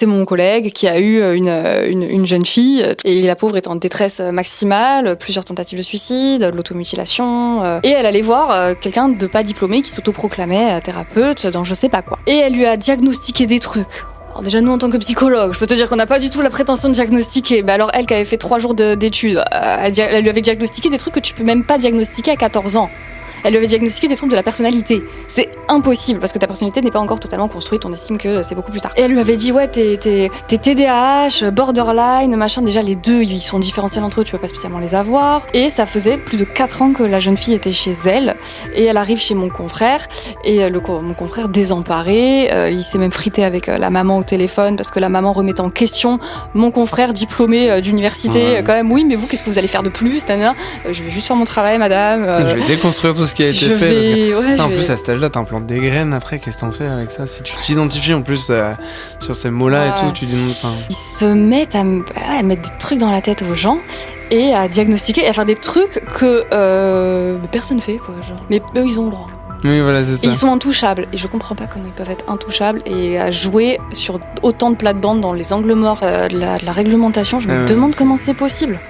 C'était mon collègue qui a eu une jeune fille et la pauvre est en détresse maximale, plusieurs tentatives de suicide, de l'automutilation. Et elle allait voir quelqu'un de pas diplômé qui s'autoproclamait thérapeute dans je sais pas quoi. Et elle lui a diagnostiqué des trucs. Alors déjà, nous, en tant que psychologue, je peux te dire qu'on n'a pas du tout la prétention de diagnostiquer. Bah alors, elle qui avait fait 3 jours d'études, elle lui avait diagnostiqué des trucs que tu peux même pas diagnostiquer à 14 ans. Elle lui avait diagnostiqué des troubles de la personnalité. C'est impossible, parce que ta personnalité n'est pas encore totalement construite, on estime que c'est beaucoup plus tard. Et elle lui avait dit, ouais, t'es TDAH, borderline, machin. Déjà, les deux, ils sont différentiels entre eux, tu peux pas spécialement les avoir. Et ça faisait plus de 4 ans que la jeune fille était chez elle. Et elle arrive chez mon confrère, et mon confrère désemparé, il s'est même frité avec la maman au téléphone, parce que la maman remettait en question mon confrère diplômé d'université. Quand même, oui, mais vous, qu'est-ce que vous allez faire de plus? Je vais juste faire mon travail, madame. Je vais déconstruire tout ce qui a été fait. Ouais, en plus, à cet âge-là, t'implantes des graines après, qu'est-ce que t'en fais avec ça? Si tu t'identifies en plus sur ces mots-là et tout, tu dis. Ils se mettent à mettre des trucs dans la tête aux gens et à diagnostiquer et à faire des trucs que personne fait, quoi. Genre. Mais eux, ils ont le droit. Oui, voilà, c'est ça. Et ils sont intouchables. Et je comprends pas comment ils peuvent être intouchables et à jouer sur autant de plates-bandes dans les angles morts de la réglementation. Je me demande comment c'est possible.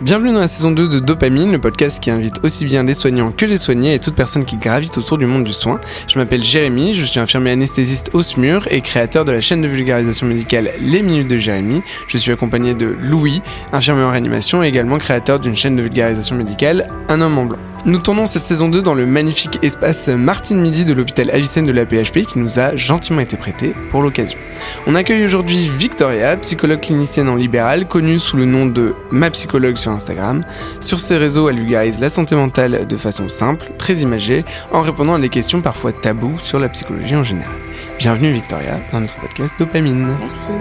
Bienvenue dans la saison 2 de Dopamine, le podcast qui invite aussi bien les soignants que les soignés et toute personne qui gravite autour du monde du soin. Je m'appelle Jérémy, je suis infirmier anesthésiste au SMUR et créateur de la chaîne de vulgarisation médicale Les Minutes de Jérémy. Je suis accompagné de Louis, infirmier en réanimation et également créateur d'une chaîne de vulgarisation médicale Un Homme en Blanc. Nous tournons cette saison 2 dans le magnifique espace Martine Midi de l'hôpital Avicenne de la PHP qui nous a gentiment été prêté pour l'occasion. On accueille aujourd'hui Victoria, psychologue clinicienne en libéral, connue sous le nom de Ma Psychologue sur Instagram. Sur ses réseaux, elle vulgarise la santé mentale de façon simple, très imagée, en répondant à des questions parfois taboues sur la psychologie en général. Bienvenue Victoria dans notre podcast Dopamine. Merci.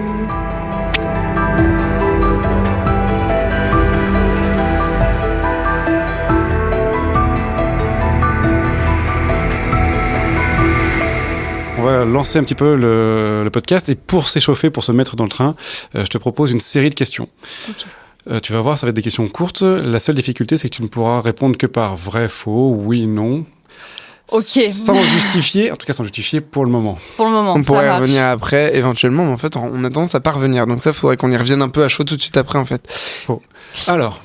On va lancer un petit peu le podcast et pour s'échauffer, pour se mettre dans le train, je te propose une série de questions. Okay. Tu vas voir, ça va être des questions courtes. La seule difficulté, c'est que tu ne pourras répondre que par vrai, faux, oui, non. Ok. Sans justifier, en tout cas sans justifier pour le moment. Pour le moment, on pourrait y revenir après, éventuellement, mais en fait, on a tendance à pas revenir. Donc ça, faudrait qu'on y revienne un peu à chaud tout de suite après, en fait. Faux. Alors.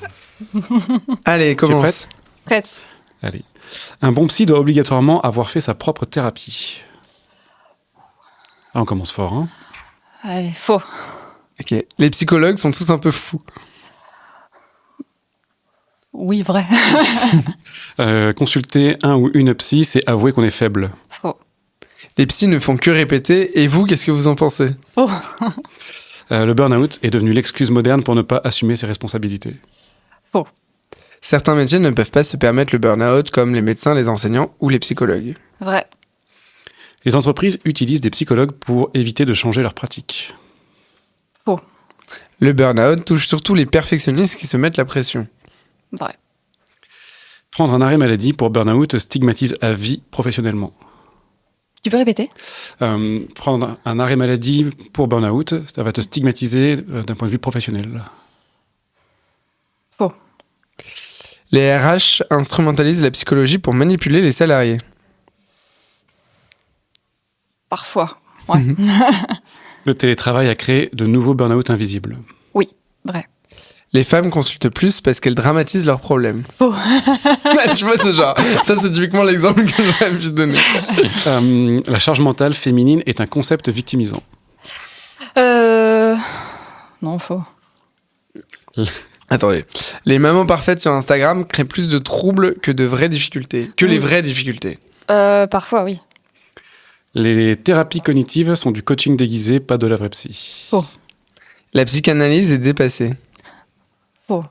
Allez, commence. Prête. Allez. Un bon psy doit obligatoirement avoir fait sa propre thérapie. Ah, on commence fort, hein? Allez, faux. Ok. Les psychologues sont tous un peu fous. Oui, vrai. Consulter un ou une psy, c'est avouer qu'on est faible. Faux. Les psys ne font que répéter. Et vous, qu'est-ce que vous en pensez? Faux. Le burn-out est devenu l'excuse moderne pour ne pas assumer ses responsabilités. Faux. Certains métiers ne peuvent pas se permettre le burn-out, comme les médecins, les enseignants ou les psychologues. Vrai. Les entreprises utilisent des psychologues pour éviter de changer leurs pratiques. Faux. Le burn-out touche surtout les perfectionnistes qui se mettent la pression. Vrai. Prendre un arrêt maladie pour burn-out stigmatise à vie professionnellement. Tu peux répéter? Prendre un arrêt maladie pour burn-out, ça va te stigmatiser d'un point de vue professionnel. Faux. Les RH instrumentalisent la psychologie pour manipuler les salariés. Parfois, ouais. Le télétravail a créé de nouveaux burn-out invisibles. Oui, vrai. Les femmes consultent plus parce qu'elles dramatisent leurs problèmes. Faux. Tu vois ce genre. Ça, c'est typiquement l'exemple que j'aurais pu donner. La charge mentale féminine est un concept victimisant. Non, faux. Attendez. Les mamans parfaites sur Instagram créent plus de troubles que de vraies difficultés. Que les vraies difficultés. Parfois, oui. Les thérapies cognitives sont du coaching déguisé, pas de la vraie psy. Faux. La psychanalyse est dépassée. Faux.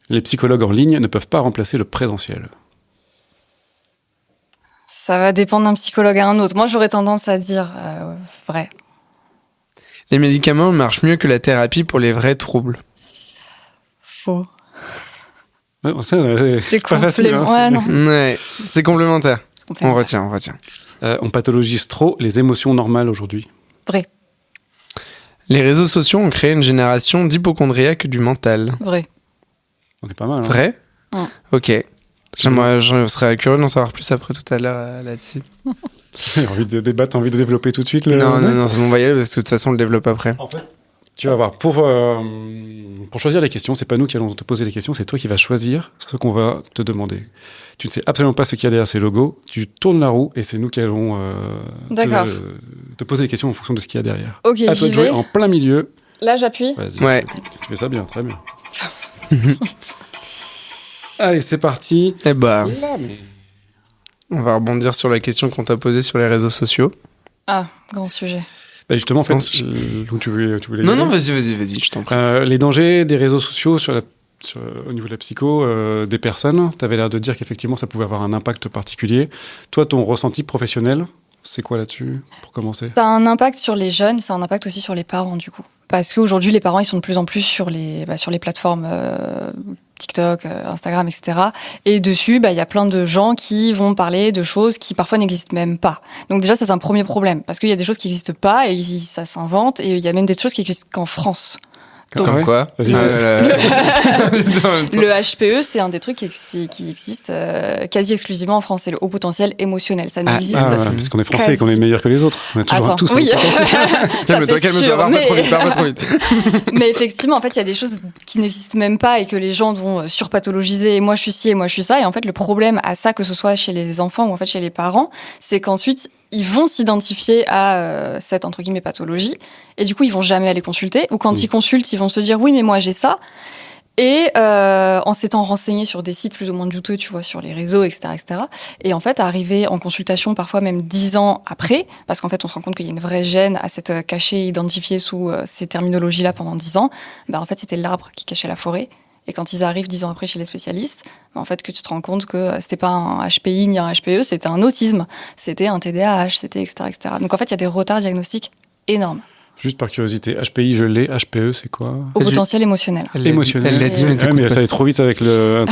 Les psychologues en ligne ne peuvent pas remplacer le présentiel. Ça va dépendre d'un psychologue à un autre. Moi, j'aurais tendance à dire vrai. Les médicaments marchent mieux que la thérapie pour les vrais troubles. Faux. Ouais, c'est pas facile. Hein, ouais, non. Ouais, c'est complémentaire. On retient. On pathologise trop les émotions normales aujourd'hui. Vrai. Les réseaux sociaux ont créé une génération d'hypocondriaques du mental. Vrai. On est pas mal. Hein. Vrai ? Ok. Je serais curieux d'en savoir plus après tout à l'heure là-dessus. Envie de débattre, envie de développer tout de suite Non, c'est bon, on va y aller parce que de toute façon, on le développe après. En fait, tu vas voir, pour choisir les questions, c'est pas nous qui allons te poser les questions, c'est toi qui vas choisir ce qu'on va te demander. Tu ne sais absolument pas ce qu'il y a derrière ces logos, tu tournes la roue et c'est nous qui allons te poser les questions en fonction de ce qu'il y a derrière. Ok, à toi de jouer en plein milieu. Là, j'appuie. Vas-y, Ouais. tu fais ça bien, très bien. Allez, c'est parti. Eh bah, Là, mais... on va rebondir sur la question qu'on t'a posée sur les réseaux sociaux. Ah, grand sujet. Bah justement, en fait, Non, où tu voulais Non, y non, aller. vas-y, je t'en prie. Les dangers des réseaux sociaux au niveau de la psycho des personnes, tu avais l'air de dire qu'effectivement ça pouvait avoir un impact particulier. Toi, ton ressenti professionnel, c'est quoi là-dessus, pour commencer? Ça a un impact sur les jeunes, ça a un impact aussi sur les parents, du coup. Parce qu'aujourd'hui, les parents, ils sont de plus en plus sur les plateformes TikTok, Instagram, etc. Et dessus, il y a plein de gens qui vont parler de choses qui parfois n'existent même pas. Donc déjà, ça, c'est un premier problème. Parce qu'il y a des choses qui n'existent pas et ça s'invente. Et il y a même des choses qui existent qu'en France. Comme ouais. quoi Vas-y, Le HPE, c'est un des trucs qui existe quasi exclusivement en France. C'est le haut potentiel émotionnel. Ça n'existe ouais, parce qu'on est français et qu'on est meilleurs que les autres. On est toujours tous oui. un haut potentiel. Ça, Calme-toi, parle pas trop vite. Mais effectivement, en fait, il y a des choses qui n'existent même pas et que les gens vont surpathologiser. Et moi, je suis ci et moi, je suis ça. Et en fait, le problème à ça, que ce soit chez les enfants ou en fait chez les parents, c'est qu'ensuite, ils vont s'identifier à cette, entre guillemets, pathologie. Et du coup, ils vont jamais aller consulter. Ou quand ils consultent, ils vont se dire, oui, mais moi, j'ai ça. Et en s'étant renseigné sur des sites plus ou moins douteux, tu vois, sur les réseaux, etc., etc. Et en fait, arriver en consultation, parfois même 10 ans après, parce qu'en fait, on se rend compte qu'il y a une vraie gêne à s'être caché, identifié sous ces terminologies-là pendant 10 ans. En fait, c'était l'arbre qui cachait la forêt. Et quand ils arrivent 10 ans après chez les spécialistes, en fait, que tu te rends compte que c'était pas un HPI ni un HPE, c'était un autisme, c'était un TDAH, c'était etc., etc. Donc en fait, il y a des retards diagnostiques énormes. Juste par curiosité, HPI, je l'ai. HPE, c'est quoi? Au potentiel émotionnel. Émotionnel. Elle l'a dit, Mais ça allait trop vite avec le...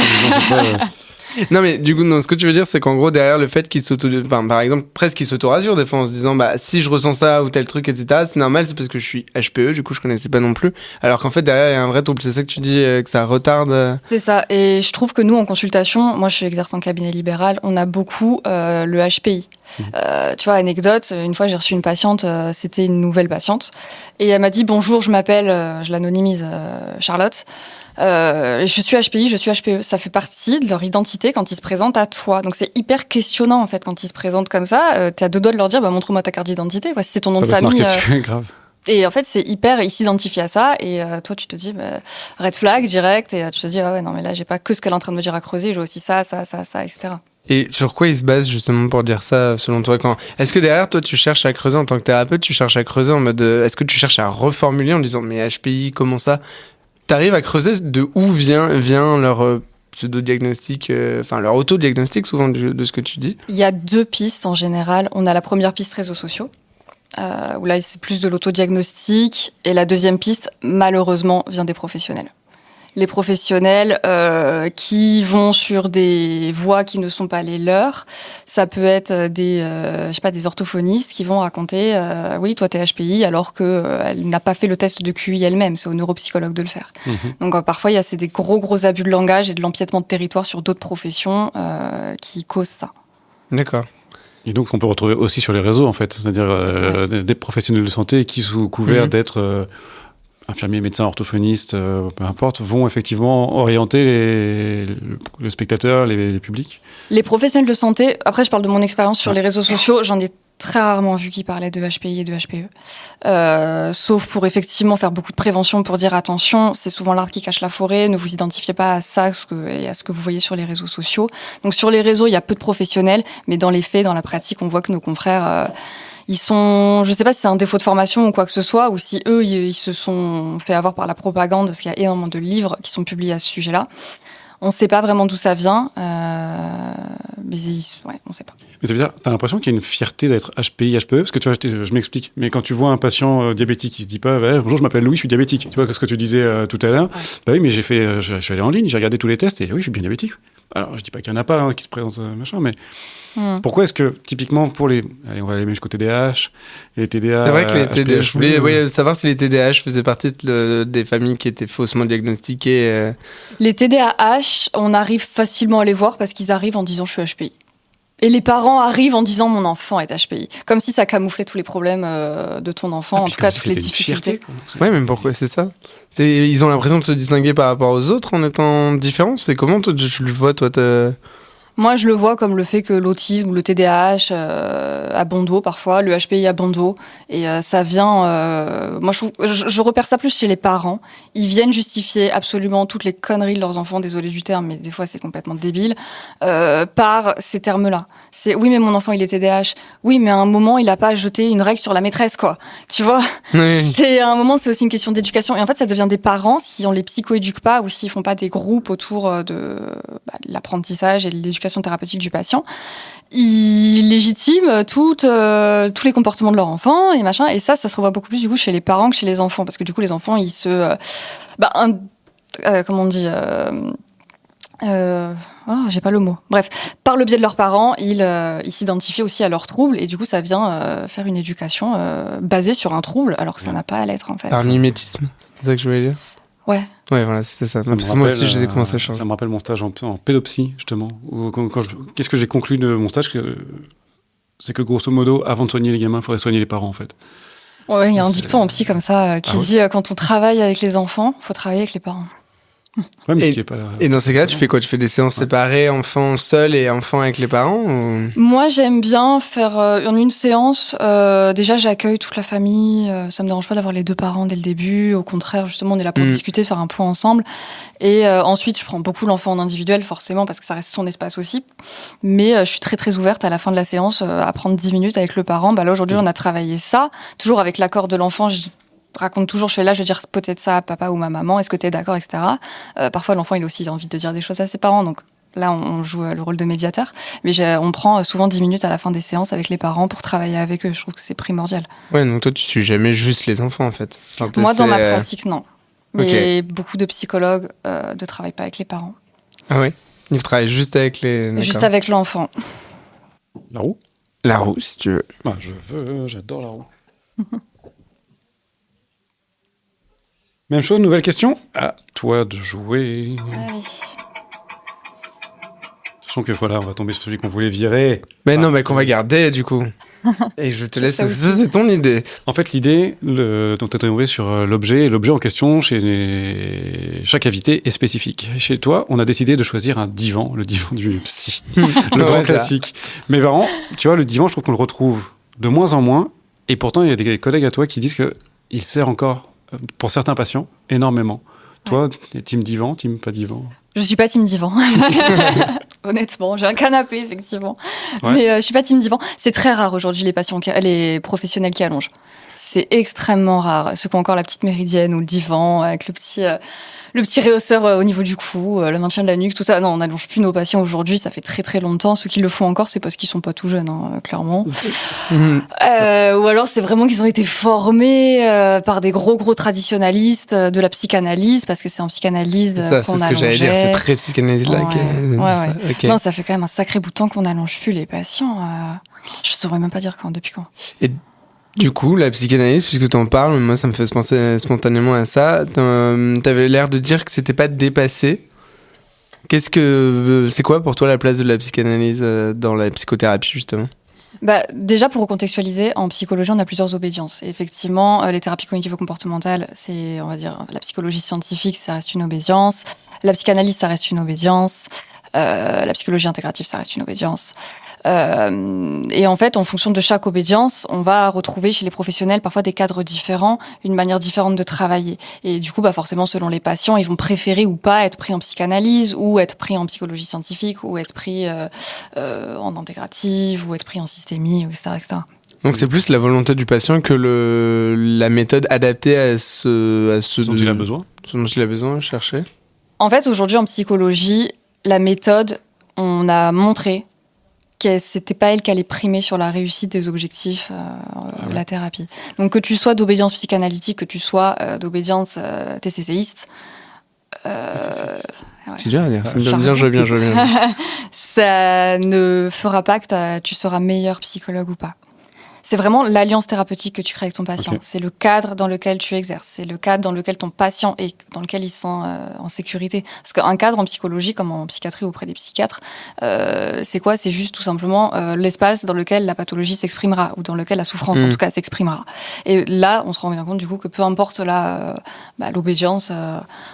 Non, mais du coup, non, ce que tu veux dire, c'est qu'en gros, derrière le fait qu'il par exemple, presque qu'il s'auto-rassure des fois en se disant, si je ressens ça ou tel truc, etc., c'est normal, c'est parce que je suis HPE, du coup, je connaissais pas non plus. Alors qu'en fait, derrière, il y a un vrai trouble. C'est ça que tu dis, que ça retarde. C'est ça. Et je trouve que nous, en consultation, moi, je exerce en cabinet libéral, on a beaucoup le HPI. Tu vois, anecdote, une fois, j'ai reçu une patiente, c'était une nouvelle patiente, et elle m'a dit, bonjour, je m'appelle, je l'anonymise, Charlotte. Je suis HPI, je suis HPE. Ça fait partie de leur identité quand ils se présentent à toi. Donc c'est hyper questionnant en fait quand ils se présentent comme ça. T'es à deux doigts de leur dire montre-moi ta carte d'identité. Si c'est ton nom de famille. Grave. Et en fait c'est hyper, ils s'identifient à ça. Et toi tu te dis red flag direct. Et tu te dis ah ouais non mais là j'ai pas que ce qu'elle est en train de me dire à creuser. J'ai aussi ça, etc. Et sur quoi ils se basent justement pour dire ça selon toi Est-ce que derrière toi tu cherches à creuser en tant que thérapeute, tu cherches à creuser en mode est-ce que tu cherches à reformuler en disant mais HPI comment ça? T'arrives à creuser de où vient leur pseudo-diagnostic, leur auto-diagnostic souvent de ce que tu dis? Il y a deux pistes en général. On a la première piste réseaux sociaux, où là c'est plus de l'auto-diagnostic. Et la deuxième piste, malheureusement, vient des professionnels. Les professionnels qui vont sur des voies qui ne sont pas les leurs. Ça peut être des orthophonistes qui vont raconter oui, toi t'es HPI alors que elle n'a pas fait le test de QI elle-même, c'est au neuropsychologue de le faire. Donc parfois il y a des gros abus de langage et de l'empiètement de territoire sur d'autres professions qui causent ça. D'accord. Et donc on peut retrouver aussi sur les réseaux en fait, c'est-à-dire des professionnels de santé qui sous couvert d'être infirmiers, médecins, orthophonistes, peu importe, vont effectivement orienter le spectateur, les publics. Les professionnels de santé, après je parle de mon expérience sur les réseaux sociaux, j'en ai très rarement vu qui parlaient de HPI et de HPE. Sauf pour effectivement faire beaucoup de prévention pour dire attention, c'est souvent l'arbre qui cache la forêt, ne vous identifiez pas à ça et à ce que vous voyez sur les réseaux sociaux. Donc sur les réseaux, il y a peu de professionnels, mais dans les faits, dans la pratique, on voit que nos confrères... ils sont, je sais pas si c'est un défaut de formation ou quoi que ce soit, ou si eux, ils se sont fait avoir par la propagande, parce qu'il y a énormément de livres qui sont publiés à ce sujet-là. On sait pas vraiment d'où ça vient, mais on sait pas. Mais c'est bizarre, t'as l'impression qu'il y a une fierté d'être HPI, HPE, parce que tu vois, je m'explique, mais quand tu vois un patient diabétique, il se dit pas, bonjour, je m'appelle Louis, je suis diabétique. Tu vois, ce que tu disais tout à l'heure. Ouais. Bah oui, mais je suis allé en ligne, j'ai regardé tous les tests, et oui, je suis bien diabétique. Alors, je dis pas qu'il y en a pas qui se présentent machin, mais pourquoi est-ce que, typiquement, allez, on va aller jusqu'au TDAH, et TDAH... C'est vrai que les TDAH, je voulais savoir si les TDAH faisaient partie des familles qui étaient faussement diagnostiquées. Les TDAH, on arrive facilement à les voir parce qu'ils arrivent en disant je suis HPI. Et les parents arrivent en disant mon enfant est HPI, comme si ça camouflait tous les problèmes de ton enfant, en tout cas toutes les difficultés. Ouais, mais pourquoi c'est ça? Ils ont l'impression de se distinguer par rapport aux autres en étant différents. C'est comment toi, tu le vois, toi? Moi, je le vois comme le fait que l'autisme ou le TDAH a bon dos parfois, le HPI a bon dos, et ça vient. Moi, je repère ça plus chez les parents. Ils viennent justifier absolument toutes les conneries de leurs enfants. Désolé du terme, mais des fois c'est complètement débile par ces termes-là. C'est oui, mais mon enfant il est TDAH. Oui, mais à un moment il a pas jeté une règle sur la maîtresse, quoi. Tu vois? Oui. C'est à un moment, c'est aussi une question d'éducation. Et en fait, ça devient des parents si on les psychoéduque pas ou s'ils font pas des groupes autour de l'apprentissage et de l'éducation thérapeutique du patient, ils légitiment tous les comportements de leur enfant et machin. Et ça se revoit beaucoup plus du coup chez les parents que chez les enfants, parce que du coup les enfants ils se, comment on dit, j'ai pas le mot. Bref, par le biais de leurs parents, ils s'identifient aussi à leurs troubles et du coup ça vient faire une éducation basée sur un trouble, alors que ça n'a pas à l'être en fait. Par mimétisme, c'est ça que je voulais dire. Ouais. Ouais, voilà, c'était ça. Parce que moi aussi, j'ai commencé à changer. Ça me rappelle mon stage en pédopsie, justement. Qu'est-ce que j'ai conclu de mon stage? C'est que grosso modo, avant de soigner les gamins, il faudrait soigner les parents, en fait. Ouais, il y a un dicton en psy comme ça qui dit quand on travaille avec les enfants, il faut travailler avec les parents. Ouais, mais et dans ces cas-là, tu fais quoi? Tu fais des séances séparées, enfants seuls et enfants avec les parents ou... Moi, j'aime bien faire en une séance. Déjà, j'accueille toute la famille. Ça me dérange pas d'avoir les deux parents dès le début. Au contraire, justement, on est là pour discuter, faire un point ensemble. Et ensuite, je prends beaucoup l'enfant en individuel, forcément, parce que ça reste son espace aussi. Mais je suis très, très ouverte à la fin de la séance à prendre 10 minutes avec le parent. Là, aujourd'hui, on a travaillé ça. Toujours avec l'accord de l'enfant, je raconte toujours, je fais là, je vais dire peut-être ça à papa ou ma maman, est-ce que t'es d'accord, etc. Parfois, l'enfant, il a aussi envie de dire des choses à ses parents, donc là, on joue le rôle de médiateur. Mais on prend souvent 10 minutes à la fin des séances avec les parents pour travailler avec eux. Je trouve que c'est primordial. Ouais, donc toi, tu suis jamais juste les enfants, en fait. Enfin, moi, dans ma pratique, non. Mais beaucoup de psychologues ne travaillent pas avec les parents. Ah ouais? Ils travaillent juste avec Juste avec l'enfant. La roue? La roue, si tu veux. Bah, j'adore la roue. Même chose, nouvelle question. À toi de jouer. Allez. Sachant que voilà, on va tomber sur celui qu'on voulait virer. Mais non, mais qu'on va garder, du coup. Et je te laisse. Ça, c'est ton idée. En fait, l'idée, dont tu es tombé sur l'objet, et l'objet en question, chaque invité est spécifique. Chez toi, on a décidé de choisir un divan, le divan du psy. Le grand classique. Mais marrant, tu vois, le divan, je trouve qu'on le retrouve de moins en moins. Et pourtant, il y a des collègues à toi qui disent qu'il sert encore, pour certains patients, énormément. Toi, team divan, team pas divan? Je suis pas team divan. Honnêtement, j'ai un canapé, effectivement. Ouais. Mais je suis pas team divan. C'est très rare aujourd'hui, les professionnels qui allongent. C'est extrêmement rare. Ceux qui ont encore la petite méridienne ou le divan avec le petit rehausseur au niveau du cou, le maintien de la nuque, tout ça. Non, on n'allonge plus nos patients aujourd'hui. Ça fait très très longtemps. Ceux qui le font encore, c'est parce qu'ils sont pas tout jeunes, clairement. Ou alors c'est vraiment qu'ils ont été formés par des gros traditionnalistes de la psychanalyse, parce que c'est en psychanalyse qu'on allongeait. C'est ce que j'allais dire. C'est très psychanalyse là. Ouais. Okay. Non, ça fait quand même un sacré bout de temps qu'on n'allonge plus les patients. Je saurais même pas dire depuis quand. Et du coup, la psychanalyse, puisque tu en parles, moi ça me fait penser spontanément à ça. T'avais l'air de dire que c'était pas dépassé. C'est quoi pour toi la place de la psychanalyse dans la psychothérapie justement? Déjà, pour recontextualiser, en psychologie, on a plusieurs obédiences. Et effectivement, les thérapies cognitivo-comportementales, c'est, on va dire, la psychologie scientifique, ça reste une obédience. La psychanalyse, ça reste une obédience. La psychologie intégrative, ça reste une obédience. Et en fait, en fonction de chaque obédience, on va retrouver chez les professionnels parfois des cadres différents, une manière différente de travailler. Et du coup, forcément, selon les patients, ils vont préférer ou pas être pris en psychanalyse, ou être pris en psychologie scientifique, ou être pris en intégrative, ou être pris en systémie, etc., etc. Donc c'est plus la volonté du patient que la méthode adaptée à ce dont il a besoin. Ce dont il a besoin, chercher. En fait, aujourd'hui, en psychologie, la méthode, on a montré que c'était pas elle qui allait primer sur la réussite des objectifs de la thérapie. Donc que tu sois d'obédience psychanalytique, que tu sois d'obédience TCCiste. C'est dur à dire. Ça me donne bien, je veux bien. Ça ne fera pas que tu seras meilleur psychologue ou pas. C'est vraiment l'alliance thérapeutique que tu crées avec ton patient. Ok. C'est le cadre dans lequel tu exerces. C'est le cadre dans lequel ton patient est, dans lequel il se sent en sécurité. Parce qu'un cadre en psychologie, comme en psychiatrie auprès des psychiatres, c'est quoi? C'est juste tout simplement l'espace dans lequel la pathologie s'exprimera, ou dans lequel la souffrance, en tout cas, s'exprimera. Et là, on se rend bien compte, du coup, que peu importe l'obédience,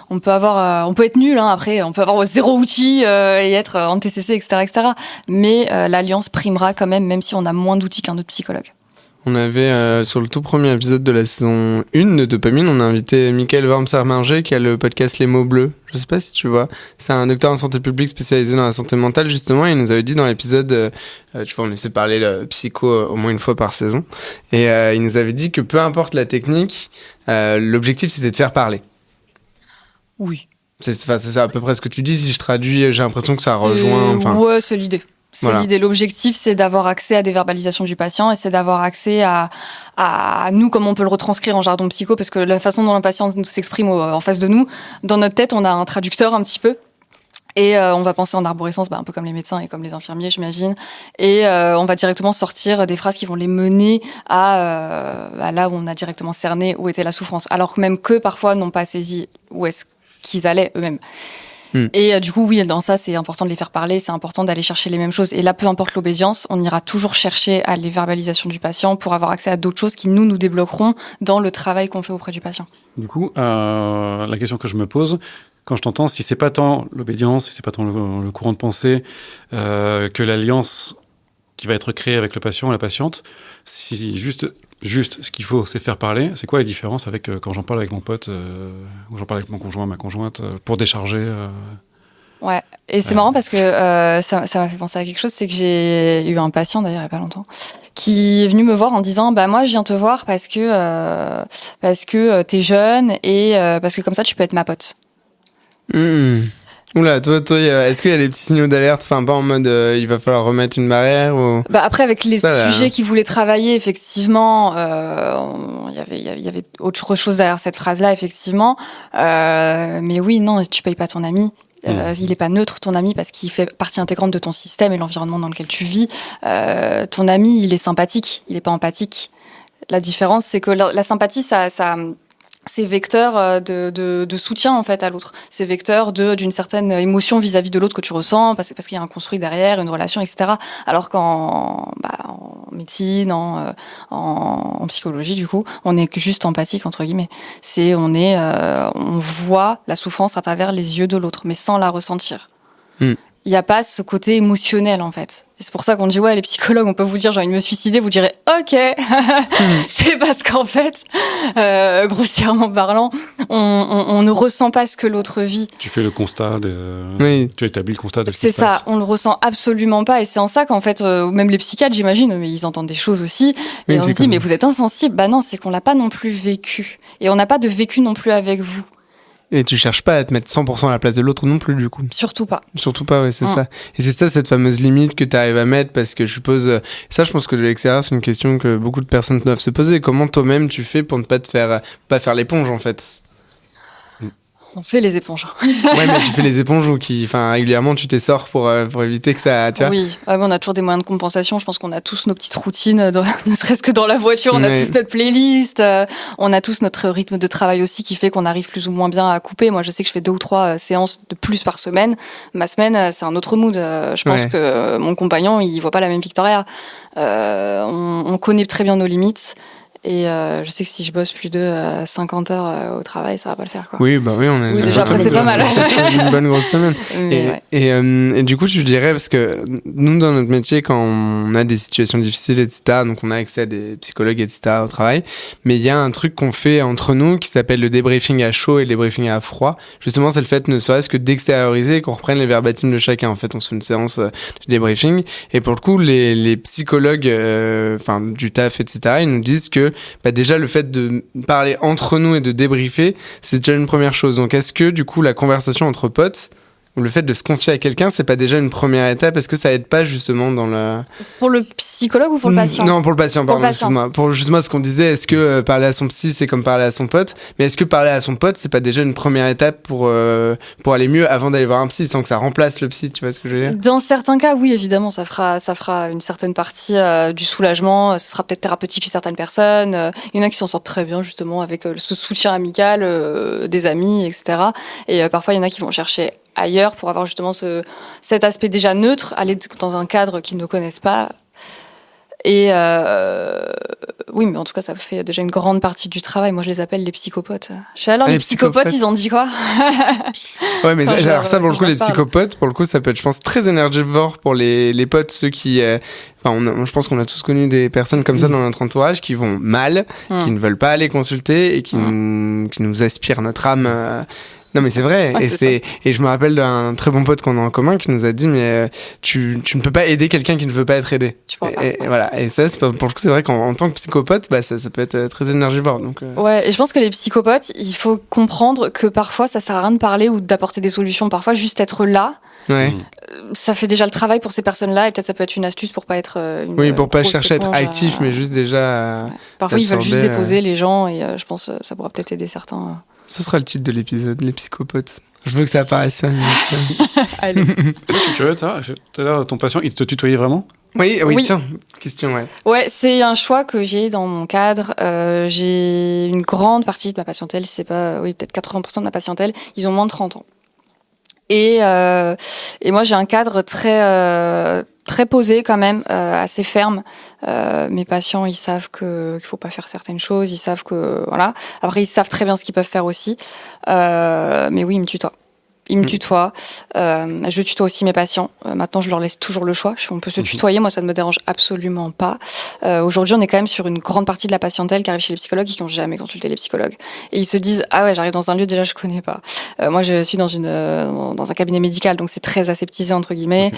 on peut être nul, après, on peut avoir 0 outil et être en TCC, etc., etc. Mais l'alliance primera quand même si on a moins d'outils qu'un autre psychologue. On avait, sur le tout premier épisode de la saison 1 de Dopamine, on a invité Michael Wormser-Marger qui a le podcast Les mots bleus. Je sais pas si tu vois. C'est un docteur en santé publique spécialisé dans la santé mentale, justement. Et il nous avait dit dans l'épisode, tu vois, on essaie de parler le psycho au moins une fois par saison. Et il nous avait dit que peu importe la technique, l'objectif c'était de faire parler. Oui. C'est à peu près ce que tu dis. Si je traduis, j'ai l'impression que ça rejoint. Ouais, c'est l'idée. Voilà. L'idée. L'objectif, c'est d'avoir accès à des verbalisations du patient et c'est d'avoir accès à nous, comme on peut le retranscrire en jargon psycho, parce que la façon dont le patient nous s'exprime en face de nous, dans notre tête, on a un traducteur un petit peu. Et on va penser en arborescence, un peu comme les médecins et comme les infirmiers, j'imagine. Et on va directement sortir des phrases qui vont les mener à là où on a directement cerné où était la souffrance. Alors que même que parfois n'ont pas saisi où est-ce qu'ils allaient eux-mêmes. Et du coup, oui, dans ça, c'est important de les faire parler, c'est important d'aller chercher les mêmes choses. Et là, peu importe l'obédience, on ira toujours chercher à les verbalisations du patient pour avoir accès à d'autres choses qui nous débloqueront dans le travail qu'on fait auprès du patient. Du coup, la question que je me pose, quand je t'entends, si c'est pas tant l'obédience, si c'est pas tant le courant de pensée, que l'alliance qui va être créée avec le patient ou la patiente, si juste ce qu'il faut, c'est faire parler. C'est quoi la différence avec quand j'en parle avec mon pote ou j'en parle avec mon conjoint, ma conjointe, pour décharger Ouais, et c'est marrant parce que ça m'a fait penser à quelque chose, c'est que j'ai eu un patient, d'ailleurs, il n'y a pas longtemps, qui est venu me voir en disant, moi, je viens te voir parce que t'es jeune et parce que comme ça, tu peux être ma pote. Oula, toi, est-ce qu'il y a des petits signaux d'alerte, pas en mode il va falloir remettre une barrière ou... Après, avec les sujets qu'il voulait travailler, effectivement, il y avait autre chose derrière cette phrase-là, effectivement. Mais oui, non, tu payes pas ton ami. Il est pas neutre, ton ami, parce qu'il fait partie intégrante de ton système et l'environnement dans lequel tu vis. Ton ami, il est sympathique, il est pas empathique. La différence, c'est que la sympathie, c'est vecteur de soutien en fait à l'autre. C'est vecteur d'une certaine émotion vis-à-vis de l'autre que tu ressens parce qu'il y a un construit derrière, une relation, etc. Alors qu'en médecine, en psychologie, du coup, on est juste empathique entre guillemets. On voit la souffrance à travers les yeux de l'autre, mais sans la ressentir. Il n'y a pas ce côté émotionnel en fait. Et c'est pour ça qu'on dit les psychologues, on peut vous dire j'ai envie de me suicider, vous direz ok. C'est parce qu'en fait, grossièrement parlant, on ne ressent pas ce que l'autre vit. Tu fais le constat tu établis le constat de ce qui c'est se passe. Ça, on le ressent absolument pas et c'est en ça qu'en fait même les psychiatres, j'imagine, mais ils entendent des choses aussi et on se dit mais vous êtes insensible. Non, c'est qu'on l'a pas non plus vécu et on n'a pas de vécu non plus avec vous. Et tu cherches pas à te mettre 100% à la place de l'autre non plus, du coup. Surtout pas. Surtout pas, ouais, c'est ça. Et c'est ça, cette fameuse limite que tu arrives à mettre, parce que je suppose... Ça, je pense que de l'extérieur, c'est une question que beaucoup de personnes doivent se poser. Comment toi-même tu fais pour ne pas pas faire l'éponge, en fait? On fait les éponges. Ouais, mais tu fais les éponges ou régulièrement tu t'essors pour éviter que ça, tu vois. Oui, on a toujours des moyens de compensation. Je pense qu'on a tous nos petites routines, ne serait-ce que dans la voiture. On a tous notre playlist. On a tous notre rythme de travail aussi qui fait qu'on arrive plus ou moins bien à couper. Moi, je sais que je fais 2 ou 3 séances de plus par semaine. Ma semaine, c'est un autre mood. Je pense que mon compagnon, il voit pas la même Victoria. On connaît très bien nos limites. Et je sais que si je bosse plus de 50 heures au travail, ça va pas le faire, quoi. Oui, on a déjà après, c'est pas mal. C'est une bonne grosse semaine. Et du coup, je dirais, parce que nous, dans notre métier, quand on a des situations difficiles, etc., donc on a accès à des psychologues, etc., au travail, mais il y a un truc qu'on fait entre nous qui s'appelle le débriefing à chaud et le débriefing à froid. Justement, c'est le fait ne serait-ce que d'extérioriser et qu'on reprenne les verbatims de chacun. En fait, on se fait une séance de débriefing. Et pour le coup, les psychologues, du taf, etc., ils nous disent que déjà le fait de parler entre nous et de débriefer, c'est déjà une première chose. Donc est-ce que du coup la conversation entre potes, ou le fait de se confier à quelqu'un, c'est pas déjà une première étape? Est-ce que ça aide pas justement dans la... Pour le psychologue ou pour le patient? Non, pour le patient, Pour le pardon, patient. excuse-moi. Pour justement ce qu'on disait, est-ce que parler à son psy, c'est comme parler à son pote? Mais est-ce que parler à son pote, c'est pas déjà une première étape pour aller mieux avant d'aller voir un psy, sans que ça remplace le psy, tu vois ce que je veux dire? Dans certains cas, oui, évidemment, ça fera une certaine partie du soulagement. Ce sera peut-être thérapeutique chez certaines personnes. Il y en a qui s'en sortent très bien, justement, avec ce soutien amical des amis, etc. Et parfois, il y en a qui vont chercher ailleurs pour avoir justement cet aspect déjà neutre, aller dans un cadre qu'ils ne connaissent pas. Et oui, mais en tout cas, ça fait déjà une grande partie du travail. Moi, je les appelle les psychopotes. Je suis alors, les psychopotes, ils ont dit quoi? Ouais, mais Enfin, alors ça, pour le coup, les parle. psychopotes, pour le coup, ça peut être, je pense, très énergivore pour les potes, ceux qui... Enfin, je pense qu'on a tous connu des personnes comme ça dans notre entourage qui vont mal, qui ne veulent pas aller consulter et qui nous aspirent notre âme... Non mais c'est vrai, Ouais, et je me rappelle d'un très bon pote qu'on a en commun qui nous a dit mais tu ne peux pas aider quelqu'un qui ne veut pas être aidé. Tu pourras pas. Et voilà, et ça pour le coup c'est vrai qu'en tant que psychopote bah ça peut être très énergivore donc. Ouais, et je pense que les psychopotes, il faut comprendre que parfois ça sert à rien de parler ou d'apporter des solutions. Parfois juste être là, Ouais. ça fait déjà le travail pour ces personnes-là et peut-être ça peut être une astuce pour pas être Oui, pour pas grosse chercher à être éponge, actif mais juste déjà. ouais. Parfois ils veulent juste absorber, déposer les gens et je pense que ça pourra peut-être aider certains. Ce sera le titre de l'épisode, les psychopotes. Je veux que ça apparaisse sur une émission. Allez. Je suis curieux de ça. Tout à l'heure, ton patient, il te tutoyait vraiment? Oui, Oui. tiens, question, ouais. Ouais, c'est un choix que j'ai dans mon cadre. J'ai une grande partie de ma patientèle, si c'est pas, oui, peut-être 80% de ma patientèle, ils ont moins de 30 ans. Et moi, j'ai un cadre très posé quand même, assez ferme. Mes patients, ils savent qu'il faut pas faire certaines choses, ils savent que voilà. Après, ils savent très bien ce qu'ils peuvent faire aussi. Mais oui, ils me tutoient. Ils me tutoient. Je tutoie aussi mes patients. Maintenant, je leur laisse toujours le choix. On peut se tutoyer. Moi, ça ne me dérange absolument pas. Aujourd'hui, on est quand même sur une grande partie de la patientèle qui arrive chez les psychologues et qui n'ont jamais consulté les psychologues. Et ils se disent, ah ouais, j'arrive dans un lieu déjà je connais pas. Moi, je suis dans un cabinet médical, donc c'est très aseptisé entre guillemets,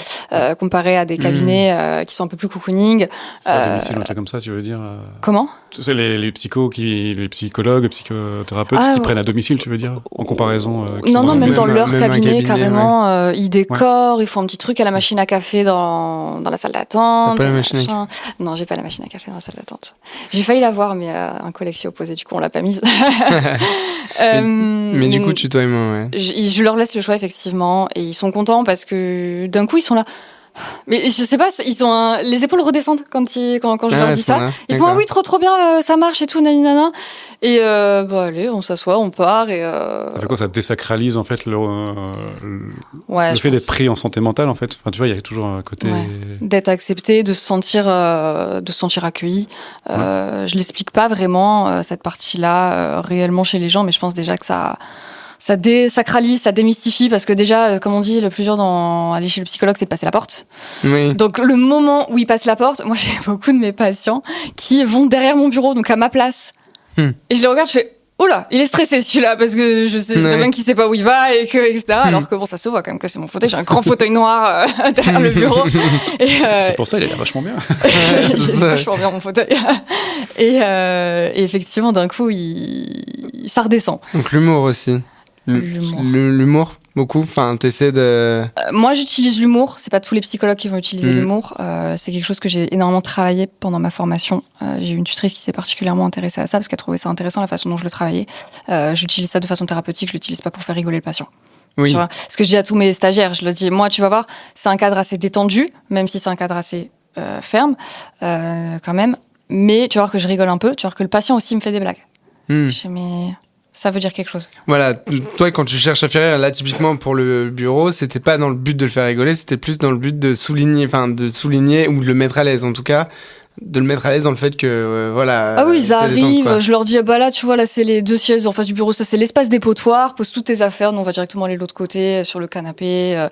comparé à des cabinets qui sont un peu plus cocooning. À domicile, un truc comme ça, tu veux dire Comment? C'est les psychologues, les psychothérapeutes qui prennent à domicile, tu veux dire, en comparaison. Non, même dans leur même un cabinet, cabinet, carrément, ils décorent, ils font un petit truc à la machine à café dans la salle d'attente. T'as pas la machine à café? Non, j'ai pas la machine à café dans la salle d'attente. J'ai failli l'avoir, mais un collègue s'y opposait, du coup on l'a pas mise. Mais du coup, tutoiement, ouais. Je leur laisse le choix, effectivement, et ils sont contents parce que d'un coup ils sont là. Mais je sais pas, ils ont les épaules redescendent quand je leur dis ça. Ils font ah oui, trop bien, ça marche et tout, naninana. Et bah allez, on s'assoit, on part et. Ça fait quoi? Ça désacralise en fait le fait d'être pris en santé mentale en fait. Enfin, tu vois, il y a toujours un côté d'être accepté, de se sentir accueilli. Je l'explique pas vraiment cette partie-là réellement chez les gens, mais je pense déjà que ça désacralise, ça démystifie, parce que déjà, comme on dit, le plus dur dans aller chez le psychologue, c'est de passer la porte. Oui. Donc le moment où ils passent la porte, moi j'ai beaucoup de mes patients qui vont derrière mon bureau, donc à ma place. Et je les regarde, je fais oula, il est stressé celui-là, parce que je sais très bien qu'il sait pas où il va, et que, etc. Alors que bon, ça se voit quand même que c'est mon fauteuil, j'ai un grand fauteuil noir derrière le bureau. Et, c'est pour ça, il a l'air vachement bien. Il est vachement bien mon fauteuil. Et effectivement, d'un coup, ça redescend. Donc l'humour aussi. L'humour, beaucoup. Enfin, t'essaies de. Moi, j'utilise l'humour. C'est pas tous les psychologues qui vont utiliser l'humour. C'est quelque chose que j'ai énormément travaillé pendant ma formation. J'ai eu une tutrice qui s'est particulièrement intéressée à ça parce qu'elle trouvait ça intéressant la façon dont je le travaillais. J'utilise ça de façon thérapeutique. Je l'utilise pas pour faire rigoler le patient. Oui. Tu vois, ce que je dis à tous mes stagiaires, je leur dis, moi, tu vas voir, c'est un cadre assez détendu, même si c'est un cadre assez ferme, quand même. Mais tu vas voir que je rigole un peu. Tu vas voir que le patient aussi me fait des blagues. Je dis, mais ça veut dire quelque chose. Voilà, toi quand tu cherches à faire rire, là typiquement pour le bureau, c'était pas dans le but de le faire rigoler, c'était plus dans le but de souligner ou de le mettre à l'aise en tout cas, de le mettre à l'aise dans le fait que voilà. Ah oui, ils arrivent, je leur dis bah là tu vois là c'est les deux sièges en face du bureau, ça c'est l'espace dépotoir, pose toutes tes affaires, nous on va directement aller de l'autre côté sur le canapé,